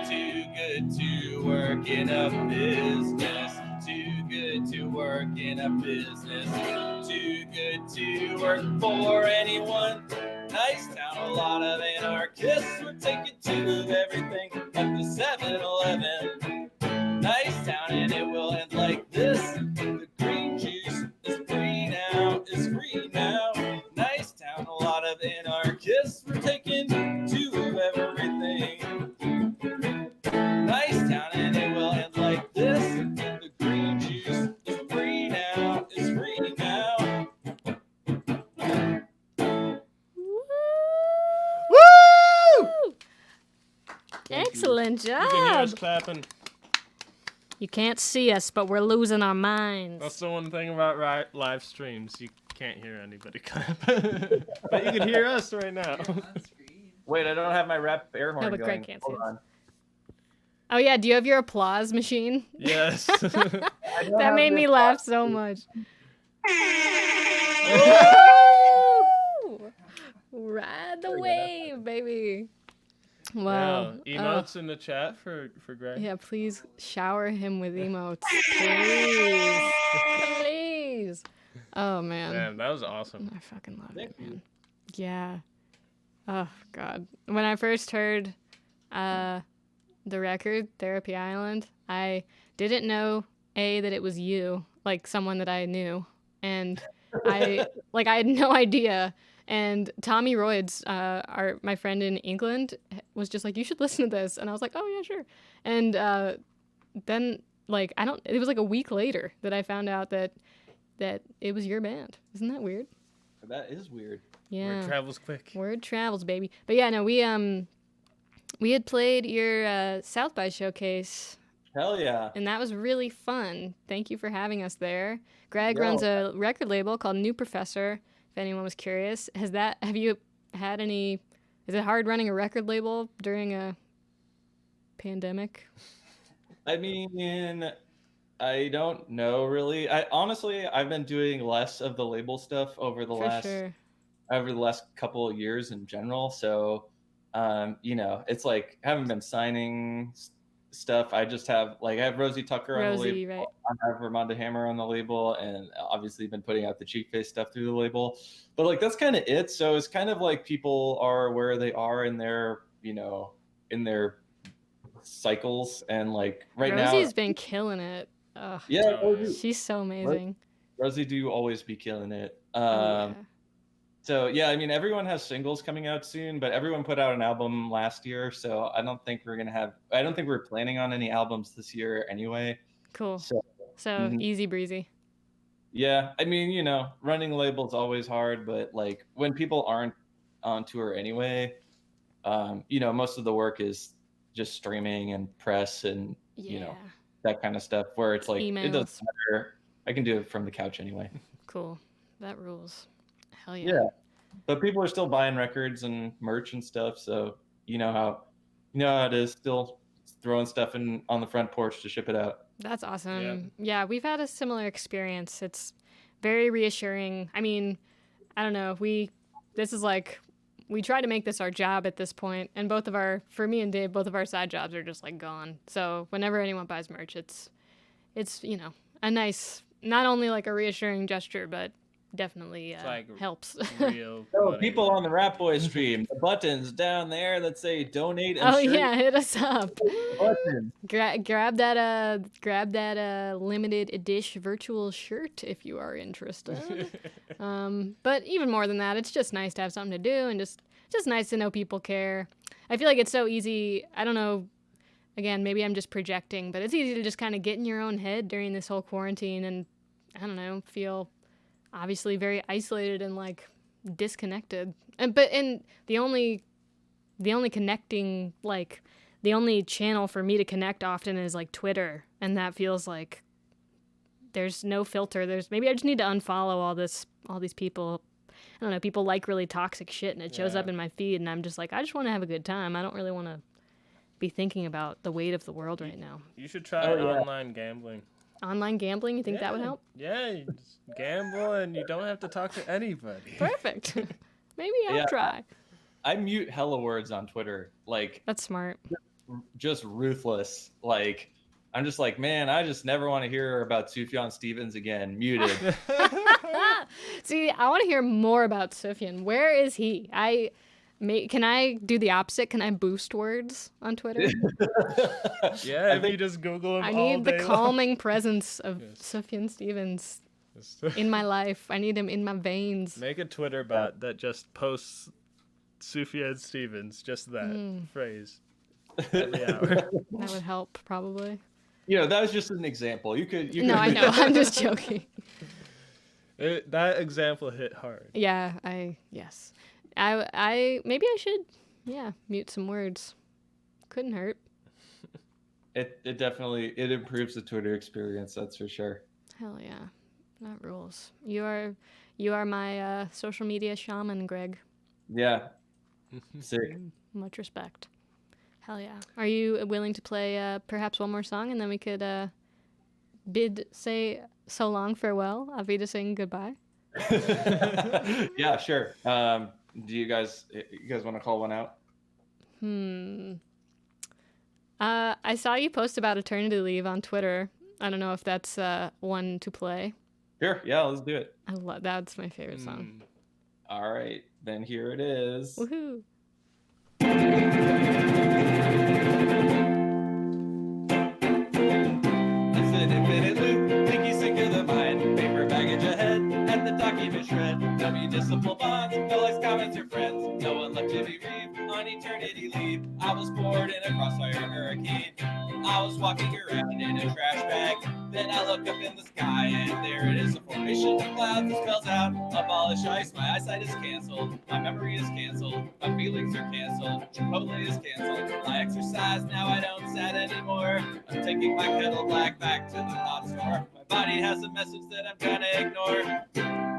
Too good to work in a business. Too good to work in a business. Too good to work for anyone. Nice town, a lot of anarchists. We're taking two of everything at the 7-Eleven. Nice town, and it will end like this. The green juice is free now. It's free now. Nice town, a lot of anarchists. We're taking two of everything. Nice town, and it will end like this. The green juice is free now. It's free now. Woo! Excellent You can hear us job. clapping. You can't see us, but we're losing our minds. That's the one thing about live streams. You can't hear anybody clap. But you can hear us right now. You're on screen. Wait, I don't have my rap air horn No, but going. Greg can't Hold see us. on. Oh yeah, do you have your applause machine? Yes. I don't That have made the- me laugh so much. Ride the wave, baby. Wow. Emotes in the chat for Greg. Yeah, please shower him with emotes. Please. Please. Oh, man. Man, that was awesome. I fucking love Thank it, man. Yeah. Oh, God. When I first heard the record, Therapy Island, I didn't know, that it was you, like someone that I knew. And I had no idea. And Tommy Royds, my friend in England, was just like, you should listen to this. And I was like, oh, yeah, sure. And then, it was like a week later that I found out that it was your band. Isn't that weird? That is weird. Yeah. Word travels quick. Word travels, baby. But yeah, no, we had played your South by showcase, Hell yeah. and that was really fun. Thank you for having us there. Greg Yo. runs a record label called New Professor, if anyone was curious. Have you had any, is it hard running a record label during a pandemic? I mean, I don't know really. I've been doing less of the label stuff over the last couple of years in general. So, it's like I haven't been signing stuff. I just have I have Rosie Tucker on the label. Right. I have Ramonda Hammer on the label, and obviously been putting out the Cheekface stuff through the label. But that's kind of it. So it's kind of like people are where they are in their cycles, and right now Rosie's been killing it. Ugh, yeah, she's so amazing. Rosie do always be killing it. Oh, yeah. So yeah, I mean everyone has singles coming out soon, but everyone put out an album last year, so I don't think we're planning on any albums this year anyway. Cool. So mhm. Easy breezy. Yeah, I mean, running labels always hard, but when people aren't on tour anyway, most of the work is just streaming and press and Yeah. that kind of stuff where it's it Emails. doesn't matter. I can do it from the couch anyway. Cool. That rules. Hell yeah. Yeah. But people are still buying records and merch and stuff, so you know how it is, still throwing stuff on the front porch to ship it out. That's awesome. Yeah, we've had a similar experience. It's very reassuring. I mean, I don't know. We try to make this our job at this point, and for me and Dave, both of our side jobs are just gone. So whenever anyone buys merch, it's a nice, not only a reassuring gesture, but definitely It's like helps. real. So money. people on the Ratboys stream, the buttons down there that say donate and Oh share yeah, hit us up. the button. Grab that limited edition virtual shirt if you are interested. But even more than that, it's just nice to have something to do and just nice to know people care. I feel like it's so easy. I don't know. Again, maybe I'm just projecting, but it's easy to just kind of get in your own head during this whole quarantine and I don't know, feel obviously very isolated and like disconnected. And the only connecting, like the only channel for me to connect often is like Twitter, and that feels like there's no filter. Maybe I just need to unfollow all these people. I don't know, people like really toxic shit and it shows up in my feed and I'm just like, I just want to have a good time. I don't really want to be thinking about the weight of the world right now. You should try online gambling. Online gambling, you think that would help? Yeah, you just gamble and you don't have to talk to anybody. Perfect. Maybe I'll try. I mute hella words on Twitter. Like, That's smart. just ruthless. Like, I'm just like, man, I just never want to hear about Sufjan Stevens again. Muted. See, I want to hear more about Sufjan. Where is he? Can I do the opposite? Can I boost words on Twitter? Yeah, if you just Google him I all need the day long. calming presence of Sufjan Stevens in my life. I need him in my veins. Make a Twitter bot that just posts Sufjan Stevens, just that phrase every hour. That would help, probably. That was just an example. You could. No, I know. I'm just joking. That example hit hard. Yeah, yes. I maybe I should, mute some words. Couldn't hurt. It definitely improves the Twitter experience. That's for sure. Hell yeah, that rules. You are my social media shaman, Greg. Yeah. Sick. Much respect. Hell yeah. Are you willing to play perhaps one more song and then we could say so long farewell, Auf Wiedersehen, goodbye? Yeah, sure. Do you guys want to call one out? I saw you post about eternity leave on Twitter. I don't know if that's one to play. Sure. Yeah, let's do it. That's my favorite song. All right, then here it is. Woohoo! It's an infinite loop, pinky sink of the mind, paper baggage ahead, at the document shred, no municipal bonds, no likes, comments, or friends, no one left to be read, on eternity leave, I was bored in a crossfire hurricane, I was walking around in a trash bag, then I look up in the sky, and there it is, a formation of clouds that spells out, abolish ice, my eyesight is canceled, my memory is canceled, my feelings are canceled, Chipotle is canceled, I exercise, now I don't sad anymore, I'm taking my kettle black back to the hot store, my body has a message that I'm trying to ignore,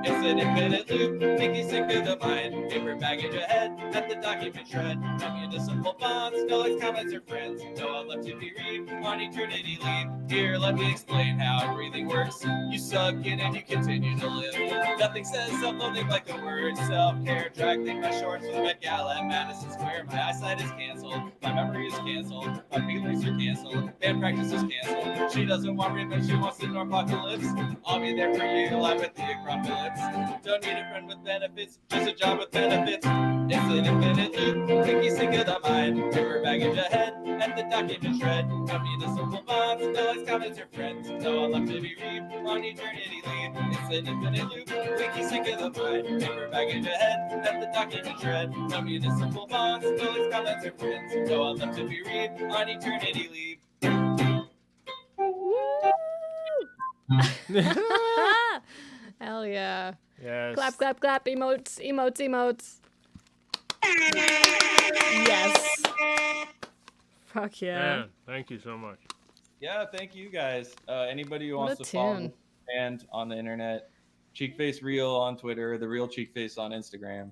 it's an infinite loop, pinky sink of the mind, paper baggage ahead, at the document shred, no municipal bonds, no likes, comments, or friends, no one left to be read, on eternity leave, here let me explain how breathing works, you suck in and you continue to live, nothing says self-loathing like the word self-care, dragging my shorts with Met Gala at Madison Square, my eyesight is canceled, my memory is canceled, my feelings are canceled, band practice is canceled, she doesn't want revenge, she wants an apocalypse, I'll be there for you, live at the Acropolis, don't need a friend with benefits, just a job with benefits, it's an infinite loop, pinky sink of the mind, paper baggage ahead, at the document shred, no municipal bonds, no likes, comments, or friends, no one left to be read, on eternity leave, it's an infinite loop, pinky sink of the mind, paper baggage ahead, at the document shred, no municipal bonds, no likes, comments, or friends, no one left to be read, on eternity leave. Hell yeah. Yes. Clap, clap, clap, emotes, emotes, emotes. Yes. Fuck yeah. Man, thank you so much. Yeah, thank you guys. Anybody who What wants a to follow tune. the band on the internet, Cheekface Real on Twitter, the Real Cheekface on Instagram.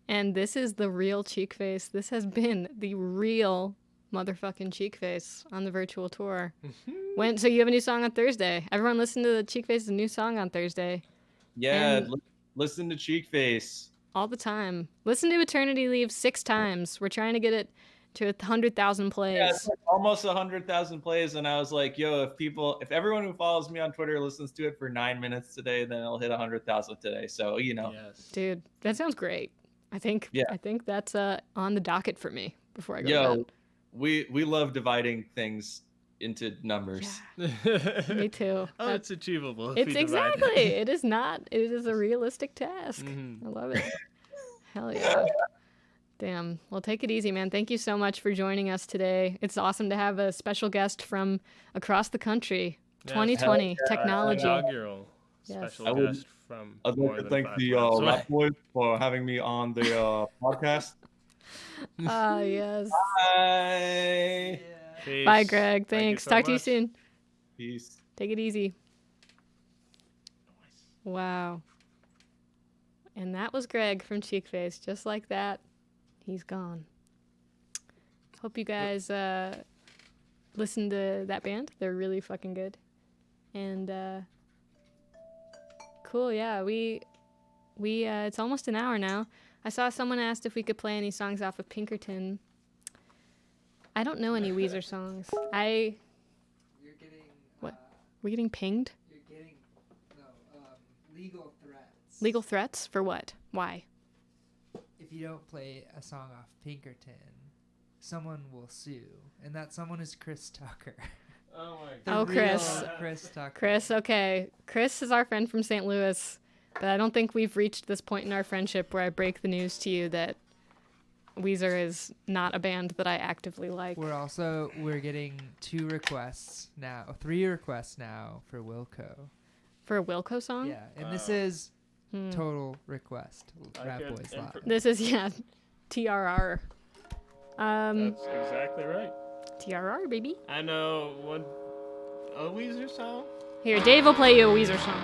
And this is the real Cheekface. This has been the real motherfucking Cheekface on the virtual tour. So you have a new song on Thursday. Everyone listen to the Cheekface's new song on Thursday. Yeah, And- listen to Cheekface. All the time. Listen to Eternity Leave 6 times. We're trying to get it to 100,000 plays. Yeah, it's like almost 100,000 plays, and I was like, "Yo, if everyone who follows me on Twitter listens to it for 9 minutes today, then it'll hit 100,000 today." So Yes. Dude, that sounds great. I think that's on the docket for me before I go to bed. we love dividing things into numbers. Me too. Oh, it's achievable. It's exactly. It is not. It is a realistic task. I love it. Hell yeah. Damn. Well, take it easy, man. Thank you so much for joining us today. It's awesome to have a special guest from across the country. 2020 technology. Inaugural special guest from. I'd like to thank the Ratboys for having me on the podcast. Yes. Bye. Peace. Bye, Greg. Thanks. Talk to you much. soon. Peace. Take it easy. Wow. And that was Greg from Cheekface. Just like that, he's gone. Hope you guys listen to that band. They're really fucking good. And cool, yeah. We it's almost an hour now. I saw someone asked if we could play any songs off of Pinkerton. I don't know any Weezer songs. You're getting. What? We're getting pinged? You're getting legal threats. Legal threats? For what? Why? If you don't play a song off Pinkerton, someone will sue, and that someone is Chris Tucker. Oh my The god. Oh, real Chris. Chris Tucker. Chris, okay. Chris is our friend from St. Louis, but I don't think we've reached this point in our friendship where I break the news to you that Weezer is not a band that I actively like. We're getting 3 requests now for Wilco. For a Wilco song? Yeah, and this is total request. Ratboys Live. This is, TRR. That's exactly right. TRR, baby. I know a Weezer song. Here, Dave will play you a Weezer song.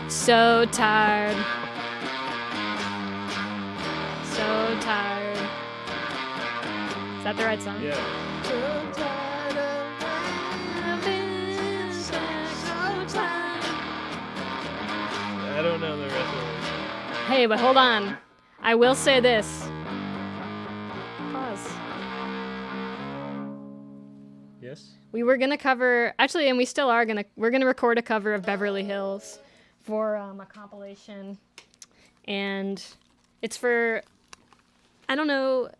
So tired. So tired. Is that the right song? Yeah. So tired of being so tired. I don't know the rest of it. Hey, but hold on. I will say this. Pause. Yes. We were gonna cover, actually, and we still are we're gonna record a cover of Beverly Hills for a compilation, and it's for, I don't know,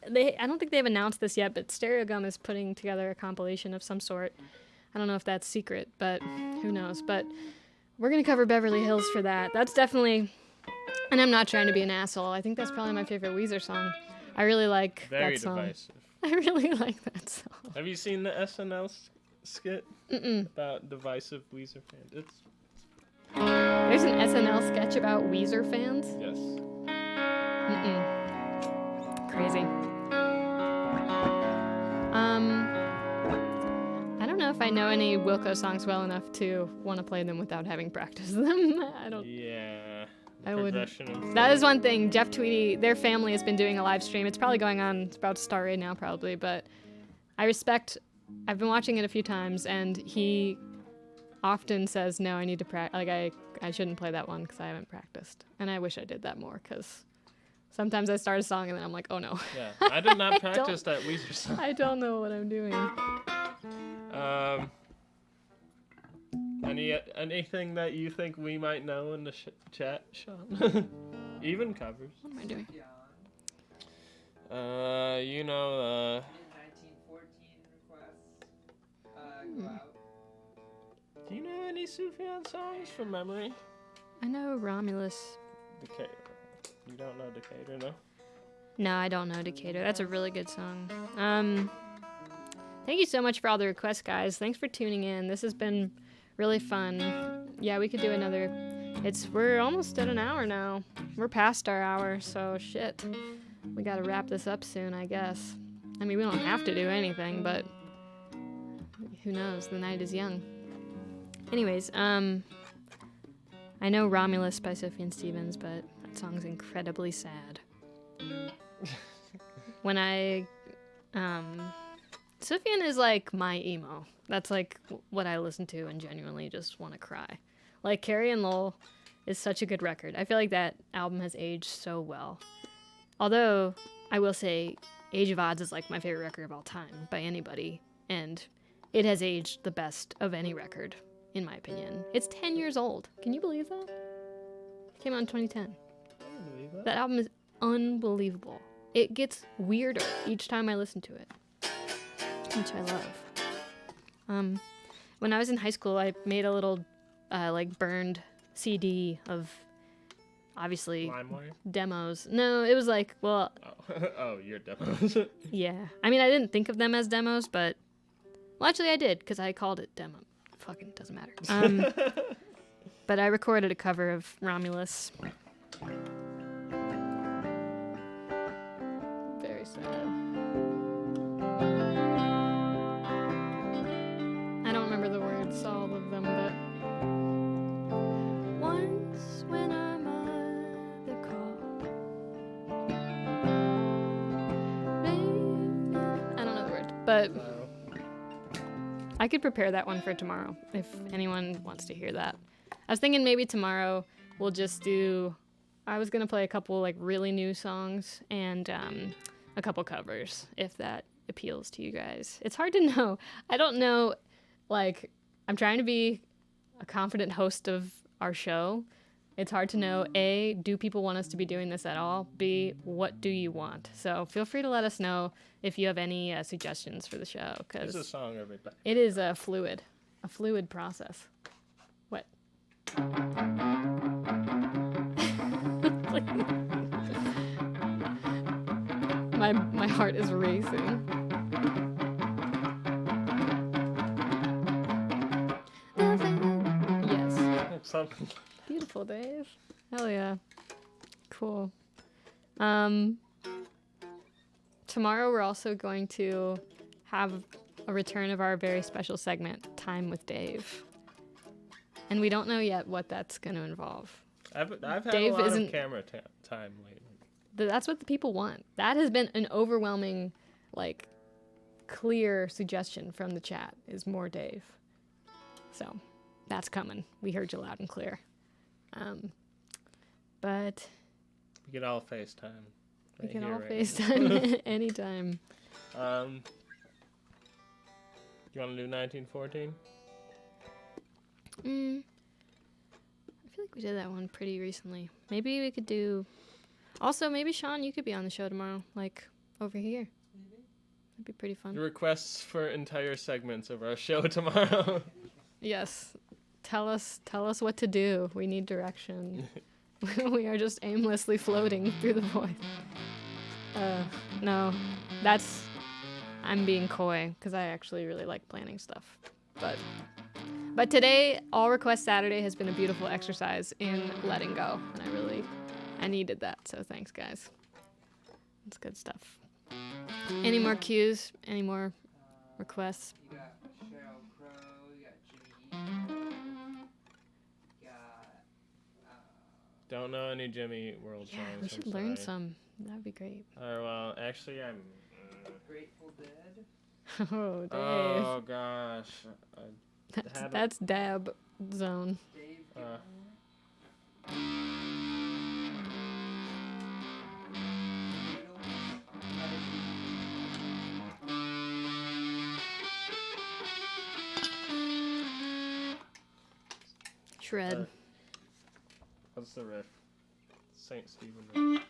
I don't think they've announced this yet, but Stereogum is putting together a compilation of some sort. I don't know if that's secret, but who knows. But we're gonna cover Beverly Hills for that. That's definitely, and I'm not trying to be an asshole. I think that's probably my favorite Weezer song. I really like Very that song. divisive. I really like that song. Have you seen the SNL skit about divisive Weezer fans? It's There's an SNL sketch about Weezer fans? yes. Crazy. I don't know if I know any Wilco songs well enough to want to play them without having practiced them. I don't. Yeah. I wouldn't. Progression of That is one thing. Jeff Tweedy, their family has been doing a live stream. It's probably going on. It's about to start right now, probably. But I respect. I've been watching it a few times, and he often says, "No, I need to practice. Like I shouldn't play that one because I haven't practiced." And I wish I did that more because sometimes I start a song and then I'm like, "Oh no." Yeah, I did not I practice that Weezer song. I don't know what I'm doing. Anything that you think we might know in the chat, Sean? Even covers. What am I doing? You know, 1914 requests. Go out. do you know any Sufjan songs from memory? I know Romulus. Decatur. You don't know Decatur, no? No, I don't know Decatur. That's a really good song. Thank you so much for all the requests, guys. Thanks for tuning in. This has been really fun. Yeah, we could do another. We're almost at an hour now. We're past our hour, so shit. We gotta wrap this up soon, I guess. I mean, we don't have to do anything, but who knows? The night is young. Anyways, I know Romulus by Sufjan Stevens, but that song's incredibly sad. When I Sufjan is like my emo. That's like what I listen to and genuinely just want to cry. Like Carrie and Lowell is such a good record. I feel like that album has aged so well. Although I will say Age of Odds is like my favorite record of all time by anybody, and it has aged the best of any record in my opinion. It's 10 years old. Can you believe that? It came out in 2010. I believe that. That album is unbelievable. It gets weirder each time I listen to it, which I love. When I was in high school, I made a little like burned CD of obviously LimeWire? demos. No, it was like, well, Oh, your demos. yeah. I mean, I didn't think of them as demos, but well, actually, I did because I called it demo. Fucking doesn't matter. But I recorded a cover of Romulus. Very sad. I don't remember the words, all of them, but once when our mother called, I don't know the word, but I could prepare that one for tomorrow if anyone wants to hear that. I was thinking maybe tomorrow we'll just do, I was going to play a couple like really new songs and a couple covers if that appeals to you guys. It's hard to know. I don't know, like, I'm trying to be a confident host of our show. It's hard to know, A, do people want us to be doing this at all? B, what do you want? So feel free to let us know if you have any suggestions for the show. It's Because a song, everybody. it is a fluid process. What? my heart is racing. Yes. Something. Beautiful, Dave. Hell yeah. Cool. Tomorrow we're also going to have a return of our very special segment, Time with Dave. And we don't know yet what that's going to involve. I've had Dave a lot isn't- of camera time lately. That's what the people want. That has been an overwhelming, like, clear suggestion from the chat is more Dave. So that's coming. We heard you loud and clear. But We get all FaceTime. we right can here, all right FaceTime anytime. now. You want to do 1914? I feel like we did that one pretty recently. Maybe we could do... Also, maybe, Sean, you could be on the show tomorrow, like, over here. That'd be pretty fun. Requests for entire segments of our show tomorrow. Yes. Tell us what to do. We need direction. We are just aimlessly floating through the void. No, I'm being coy because I actually really like planning stuff. But today, All Request Saturday has been a beautiful exercise in letting go, and I needed that. So thanks, guys. It's good stuff. Any more cues? Any more requests? You got Sheryl Crow, you got Jimmy Eat, you got Don't know any Jimmy Eat World Yeah, songs. we should I'm learn sorry. some. That would be great. Well, actually, I'm. Grateful Dead. Oh, Dave. Oh gosh. That's dab zone. Dave Uh, Shred. What's the riff? St. Stephen riff.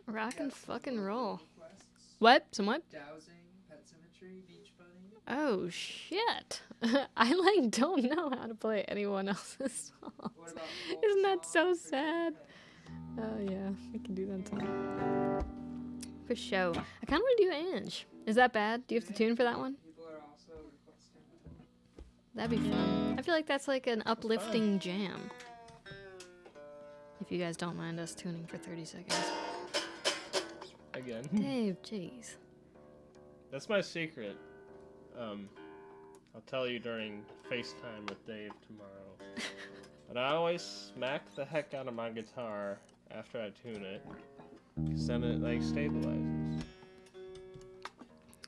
Rock and fucking roll. Requests. What? Some what? Dowsing, Pet Symmetry, Beach Bunny. Oh, shit. I, like, don't know how to play anyone else's song. What about folk Isn't that so songs? sad? Oh, yeah. We can do that tomorrow. For show. I kind of want to do Ange. Is that bad? Do you have to tune for that one? People are also requesting. That'd be fun. I feel like that's like an uplifting jam. If you guys don't mind us tuning for 30 seconds. again. Dave, jeez. That's my secret. I'll tell you during FaceTime with Dave tomorrow. But I always smack the heck out of my guitar after I tune it, 'cause then it like stabilizes.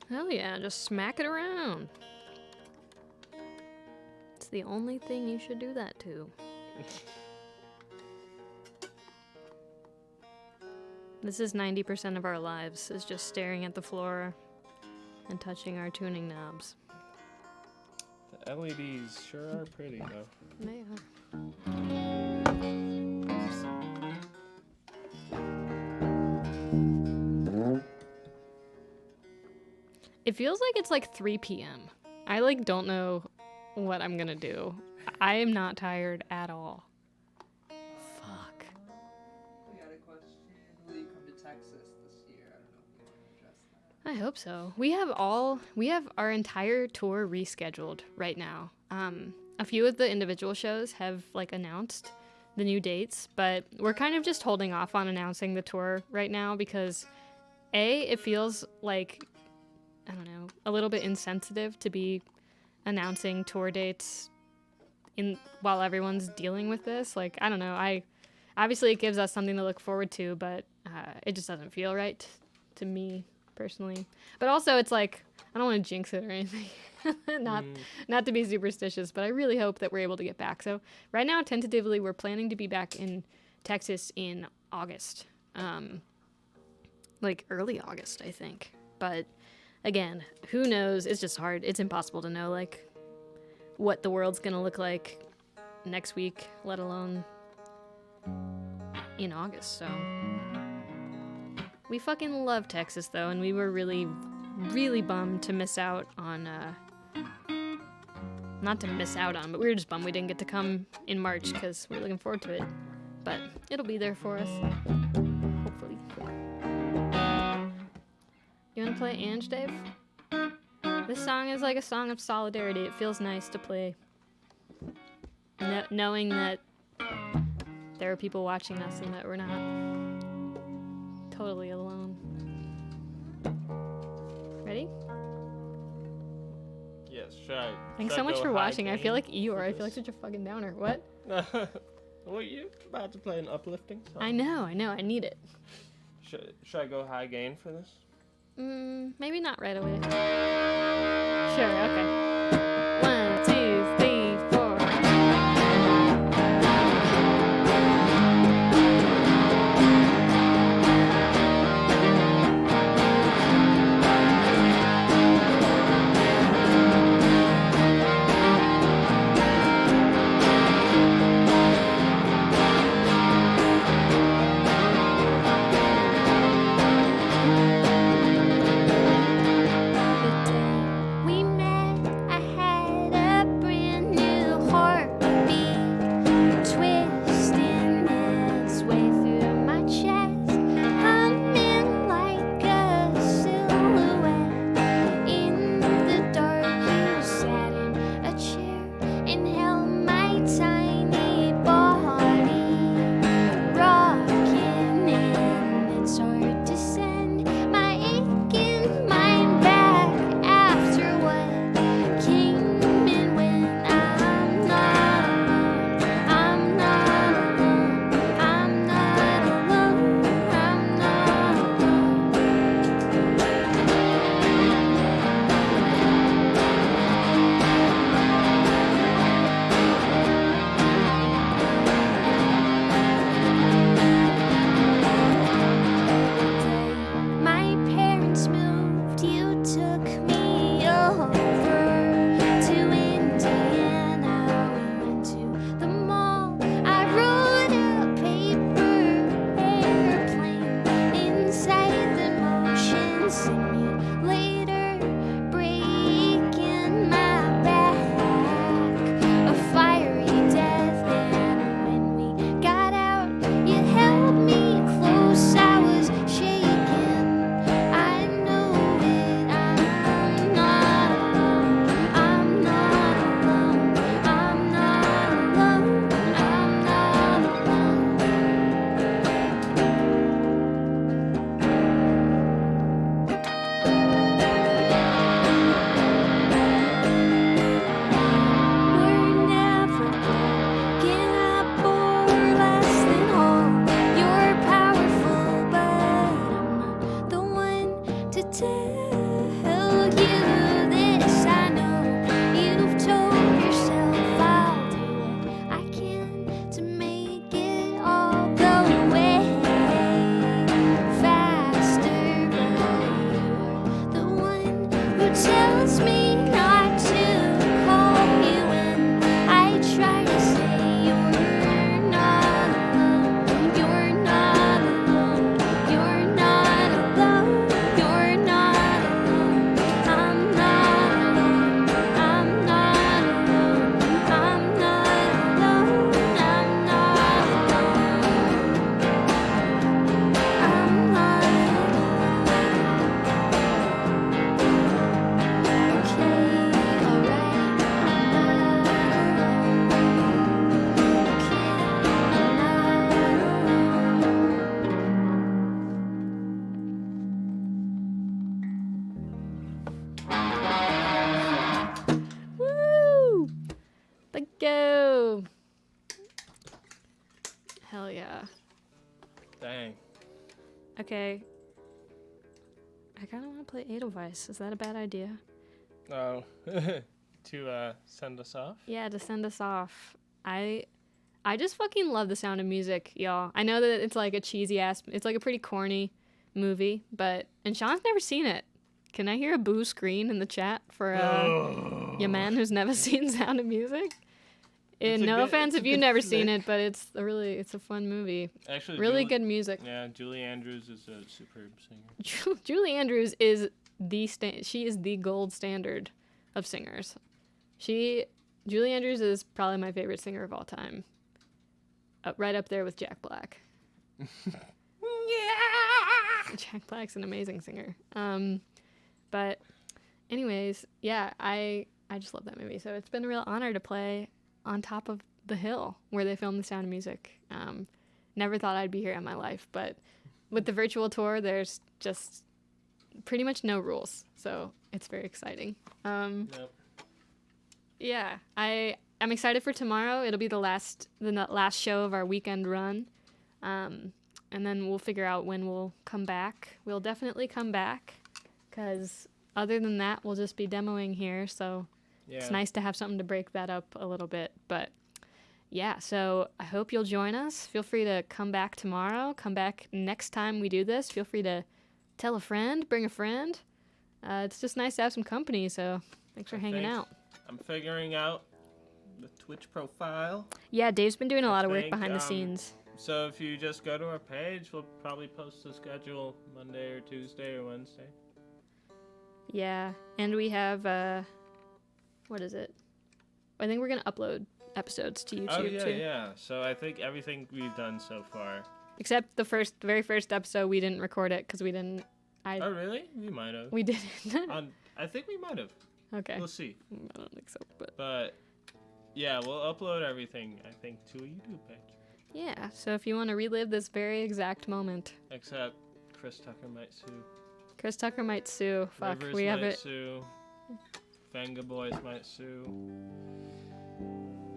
Hell yeah, just smack it around. It's the only thing you should do that to. This is 90% of our lives, is just staring at the floor and touching our tuning knobs. The LEDs sure are pretty though. They are. It feels like it's like 3 p.m. I like don't know what I'm gonna do. I am not tired at all. Fuck. We got a question. Will you come to Texas this year? I don't know if you want to address that. I hope so. We have our entire tour rescheduled right now. A few of the individual shows have like announced the new dates, but we're kind of just holding off on announcing the tour right now because it feels like, I don't know, a little bit insensitive to be announcing tour dates while everyone's dealing with this. Like, I don't know. Obviously it gives us something to look forward to, but it just doesn't feel right to me personally. But also it's like, I don't want to jinx it or anything. Not to be superstitious, but I really hope that we're able to get back. So right now, tentatively, we're planning to be back in Texas in August. Like early August, I think. But again, who knows? It's just hard. It's impossible to know, like, what the world's gonna look like next week, let alone in August. So we fucking love Texas, though, and we were really, really bummed to miss out on, not to miss out on, but we were just bummed we didn't get to come in March because we were looking forward to it. But it'll be there for us, hopefully. You want to play Ange, Dave? This song is like a song of solidarity. It feels nice to play, knowing that there are people watching us and that we're not totally alone. Ready? Yes, should I? Thanks should so I much go for high watching. I gain feel like Eeyore. for I feel like this? such a fucking downer. What? Well, you about to play an uplifting song. I know. I need it. Should I go high gain for this? Maybe not right away. Sure, okay. 1, 2, 3, 4. We met, I tell you this. I know you've told yourself I'll do what I can to make it all go away faster, but you're the one who tells me not to call you when I try to say you're not alone. You're not alone. You're not alone. You're not alone. I'm not alone. I'm not alone. I'm not alone. I'm not alone. I'm not alone. Okay, alright. I'm not alone. Okay, Woo! Let go. Hell yeah. Dang. Okay. I kind of want to play Edelweiss. Is that a bad idea? Oh. To send us off? Yeah, to send us off. I just fucking love the Sound of Music, y'all. I know that it's like a cheesy ass, it's like a pretty corny movie, and Sean's never seen it. Can I hear a boo screen in the chat for your man who's never seen Sound of Music? It's a No good- offense it's a if you've good never seen flick. it, but it's a fun movie. Actually, Really good music. Yeah, Julie Andrews is a superb singer. Julie Andrews is she is the gold standard of singers. Julie Andrews is probably my favorite singer of all time. Right up there with Jack Black. Jack Black's an amazing singer. But anyways, yeah, I just love that movie. So it's been a real honor to play on top of the hill where they filmed The Sound of Music. Never thought I'd be here in my life, but with the virtual tour, there's just pretty much no rules. So it's very exciting. Yep. Yeah, I'm excited for tomorrow. It'll be the last show of our weekend run. And then we'll figure out when we'll come back. We'll definitely come back because other than that, we'll just be demoing here. So Yeah. it's nice to have something to break that up a little bit. But yeah, so I hope you'll join us. Feel free to come back tomorrow. Come back next time we do this. Feel free to tell a friend, bring a friend. It's just nice to have some company. So thanks for hanging out. I'm figuring out the Twitch profile. Yeah, Dave's been doing a lot of work think, behind the scenes. So if you just go to our page, we'll probably post the schedule Monday or Tuesday or Wednesday. Yeah, and we have, what is it? I think we're going to upload episodes to YouTube, Oh, yeah, too. yeah. So I think everything we've done so far. Except the very first episode, we didn't record it because we didn't. Oh, really? We might have. We didn't. I think we might have. Okay. We'll see. I don't think so, but. But, yeah, we'll upload everything, I think, to a YouTube page. Yeah, so if you want to relive this very exact moment. Except Chris Tucker might sue. Chris Tucker might sue. Fuck, Rivers we have might it. sue. Venga Boys might sue.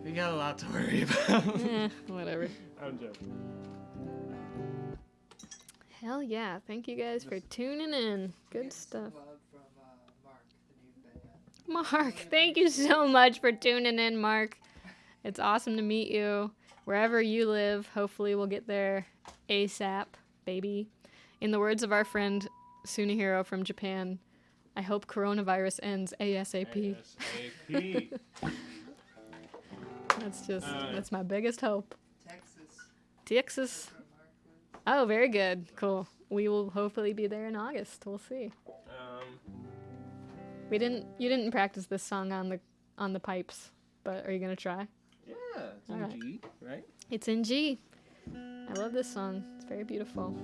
We got a lot to worry about. Whatever. I'm joking. Hell yeah. Thank you guys for tuning in. Good Get some stuff. love from Mark, the new band. Mark, thank you so much for tuning in, Mark. It's awesome to meet you. Wherever you live, hopefully we'll get there ASAP, baby. In the words of our friend Sunihiro from Japan, I hope coronavirus ends ASAP. ASAP. That's my biggest hope. Texas. Texas. From Mark was- Oh, very good. Cool. We will hopefully be there in August. We'll see. You didn't practice this song on the pipes, but are you gonna try? Yeah, it's in Alright. G, right? It's in G. I love this song. It's very beautiful.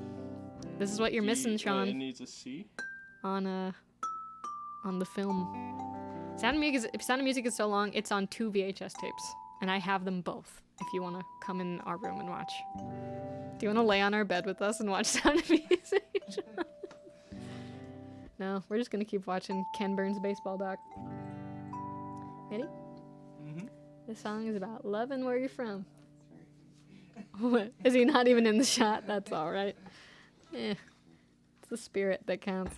This is what you're missing, It Sean, needs a C. on the film. Sound of Music is so long. It's on 2 VHS tapes, and I have them both. If you want to come in our room and watch. Do you want to lay on our bed with us and watch Sound of Music? No, we're just gonna keep watching Ken Burns' baseball doc. Ready? Mm-hmm. This song is about loving where you're from. What? Is he not even in the shot? That's all right. It's the spirit that counts.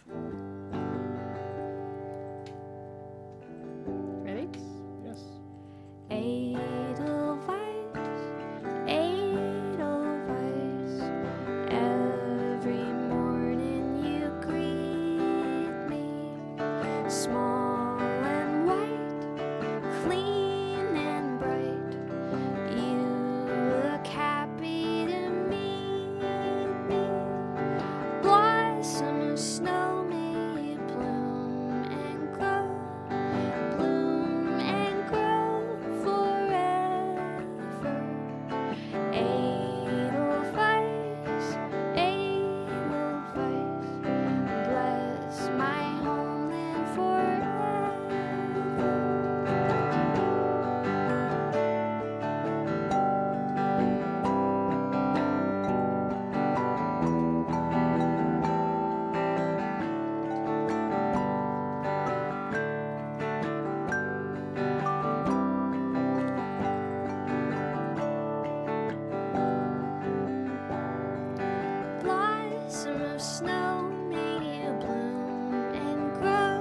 snow, may you bloom and grow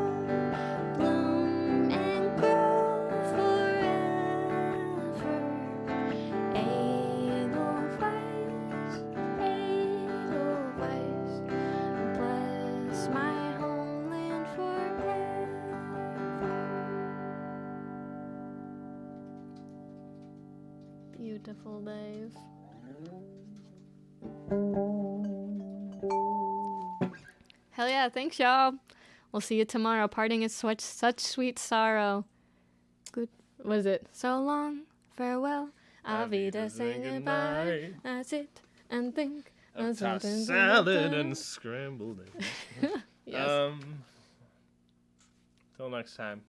forever. Edelweiss, bless my homeland forever. Beautiful, Dave. Hell yeah, thanks, y'all. We'll see you tomorrow. Parting is such sweet sorrow. Good. Was it? So long, farewell. Auf Wiedersehen, goodbye. I sit and think Of of tossed something. salad and scrambled eggs. Yes. Till next time.